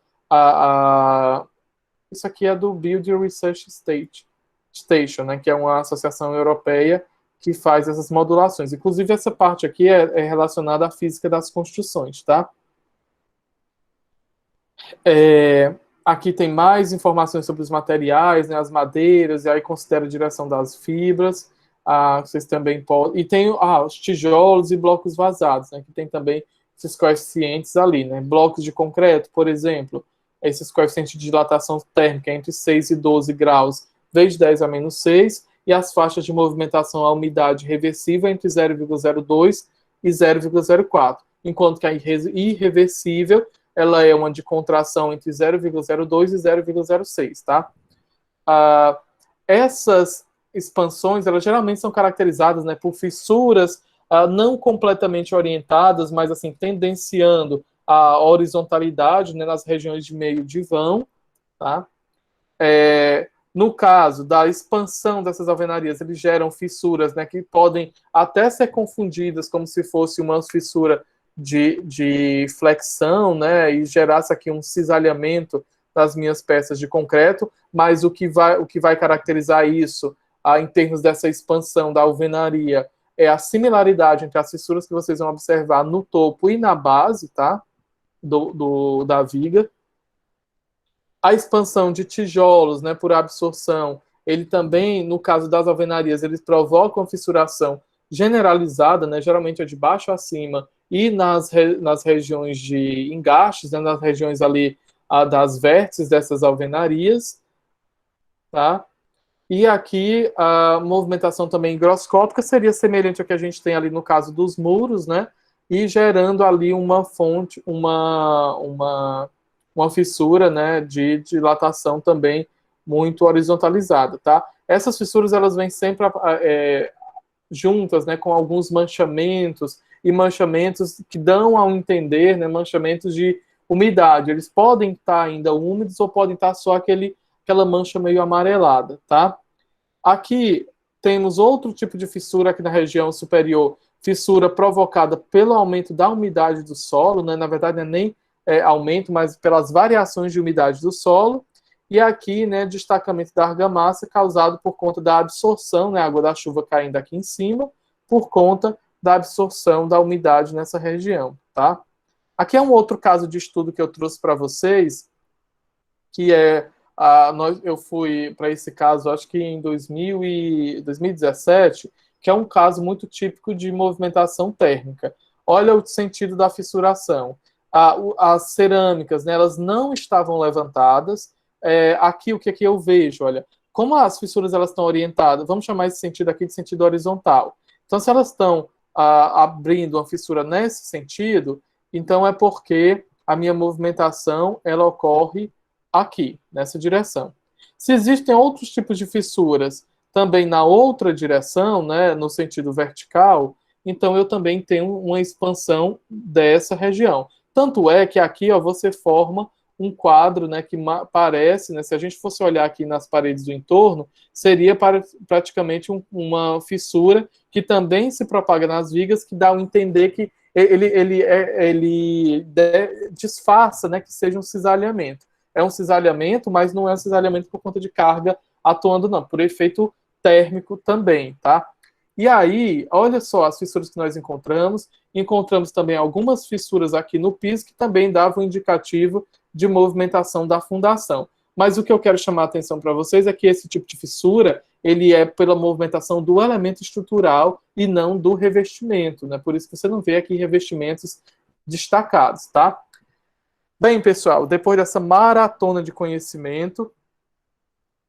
Isso aqui é do Building Research Station, né, que é uma associação europeia que faz essas modulações. Inclusive, essa parte aqui é relacionada à física das construções, tá? Aqui tem mais informações sobre os materiais, né, as madeiras, e aí considera a direção das fibras. Vocês também podem... E tem os tijolos e blocos vazados, né, que tem também esses coeficientes ali, né? Blocos de concreto, por exemplo, esses coeficientes de dilatação térmica entre 6 e 12 graus, vezes 10 a menos 6, e as faixas de movimentação à umidade reversível entre 0,02 e 0,04, enquanto que a irreversível, ela é uma de contração entre 0,02 e 0,06, tá? Essas expansões, elas geralmente são caracterizadas, né, por fissuras não completamente orientadas, mas assim, tendenciando a horizontalidade, né, nas regiões de meio de vão, tá? No caso da expansão dessas alvenarias, eles geram fissuras, né, que podem até ser confundidas como se fosse uma fissura de flexão, né, e gerasse aqui um cisalhamento das minhas peças de concreto, mas o que vai caracterizar isso em termos dessa expansão da alvenaria é a similaridade entre as fissuras que vocês vão observar no topo e na base, tá, da viga. A expansão de tijolos, né, por absorção, ele também, no caso das alvenarias, eles provocam fissuração generalizada, né, geralmente é de baixo a cima, e nas regiões de engastes, né, nas regiões ali das vértices dessas alvenarias, tá? E aqui a movimentação também higroscópica seria semelhante ao que a gente tem ali no caso dos muros, né? E gerando ali uma fonte, uma fissura, né, de dilatação também muito horizontalizada, tá? Essas fissuras, elas vêm sempre juntas, né, com alguns manchamentos, e manchamentos que dão ao entender, né, manchamentos de umidade. Eles podem estar ainda úmidos ou podem estar só aquela mancha meio amarelada, tá? Aqui temos outro tipo de fissura aqui na região superior, fissura provocada pelo aumento da umidade do solo, né? Na verdade não é nem aumento, mas pelas variações de umidade do solo. E aqui, né, destacamento da argamassa causado por conta da absorção, né, água da chuva caindo aqui em cima, por conta da absorção da umidade nessa região, tá? Aqui é um outro caso de estudo que eu trouxe para vocês, que é eu fui para esse caso, acho que em 2017, que é um caso muito típico de movimentação térmica. Olha o sentido da fissuração. As cerâmicas, né, elas não estavam levantadas. Aqui, o que aqui eu vejo? Olha, como as fissuras elas estão orientadas, vamos chamar esse sentido aqui de sentido horizontal. Então, se elas estão abrindo uma fissura nesse sentido, então é porque a minha movimentação ela ocorre aqui, nessa direção. Se existem outros tipos de fissuras também na outra direção, né, no sentido vertical, então eu também tenho uma expansão dessa região. Tanto é que aqui, ó, você forma um quadro, né, que parece, né, se a gente fosse olhar aqui nas paredes do entorno, seria praticamente uma fissura que também se propaga nas vigas, que dá a entender que ele disfarça, né, que seja um cisalhamento. É um cisalhamento, mas não é um cisalhamento por conta de carga atuando, não, por efeito térmico também, tá? E aí, olha só as fissuras que nós encontramos. Encontramos também algumas fissuras aqui no piso que também davam um indicativo de movimentação da fundação. Mas o que eu quero chamar a atenção para vocês é que esse tipo de fissura, ele é pela movimentação do elemento estrutural e não do revestimento, né? Por isso que você não vê aqui revestimentos destacados, tá? Bem, pessoal, depois dessa maratona de conhecimento,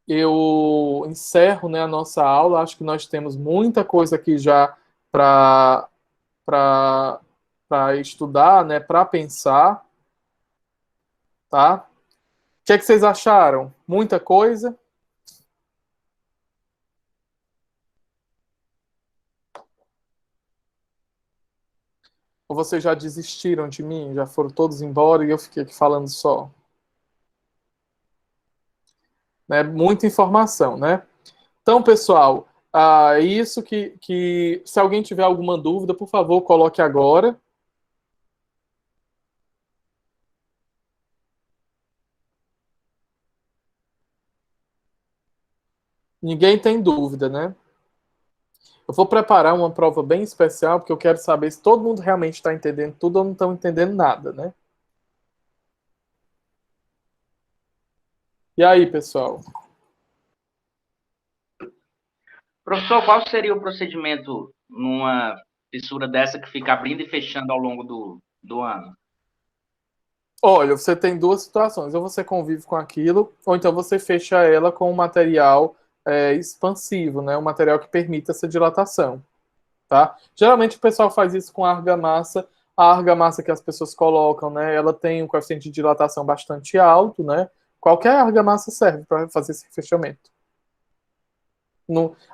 eu encerro, né, a nossa aula. Acho que nós temos muita coisa aqui já para estudar, né, para pensar, tá? O que é que vocês acharam? Muita coisa? Ou vocês já desistiram de mim? Já foram todos embora e eu fiquei aqui falando só? Né? Muita informação, né? Então, pessoal, isso que se alguém tiver alguma dúvida, por favor, coloque agora. Ninguém tem dúvida, né? Eu vou preparar uma prova bem especial, porque eu quero saber se todo mundo realmente está entendendo tudo ou não estão entendendo nada, né? E aí, pessoal? Professor, qual seria o procedimento numa fissura dessa que fica abrindo e fechando ao longo do ano? Olha, você tem duas situações. Ou você convive com aquilo, ou então você fecha ela com um material expansivo, né? Um material que permita essa dilatação, tá? Geralmente o pessoal faz isso com a argamassa. A argamassa que as pessoas colocam, né? Ela tem um coeficiente de dilatação bastante alto, né? Qualquer argamassa serve para fazer esse fechamento.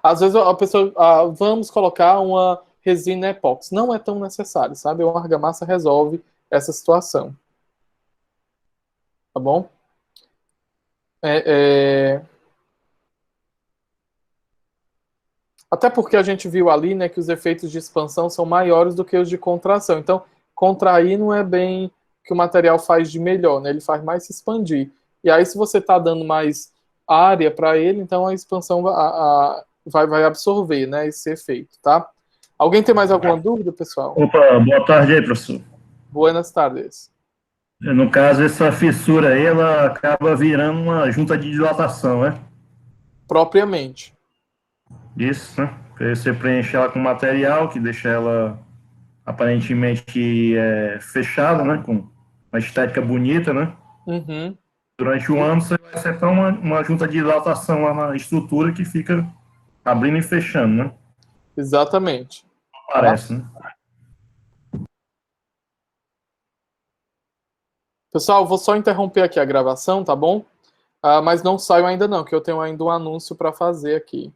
Às vezes a pessoa, vamos colocar uma resina epóxi. Não é tão necessário, sabe? Uma argamassa resolve essa situação. Tá bom? Até porque a gente viu ali, né, que os efeitos de expansão são maiores do que os de contração. Então, contrair não é bem o que o material faz de melhor, né? Ele faz mais se expandir. E aí, se você está dando mais área para ele, então a expansão vai absorver, né, esse efeito, tá? Alguém tem mais alguma dúvida, pessoal? Opa, boa tarde aí, professor. Buenas tardes. No caso, essa fissura aí, ela acaba virando uma junta de dilatação, né? Propriamente. Isso, né? Porque você preenche ela com material que deixa ela aparentemente fechada, né? Com uma estética bonita, né? Uhum. Durante o ano, você vai acertar uma junta de dilatação lá na estrutura que fica abrindo e fechando, né? Exatamente. Parece, né? Pessoal, vou só interromper aqui a gravação, tá bom? Mas não saio ainda não, que eu tenho ainda um anúncio para fazer aqui.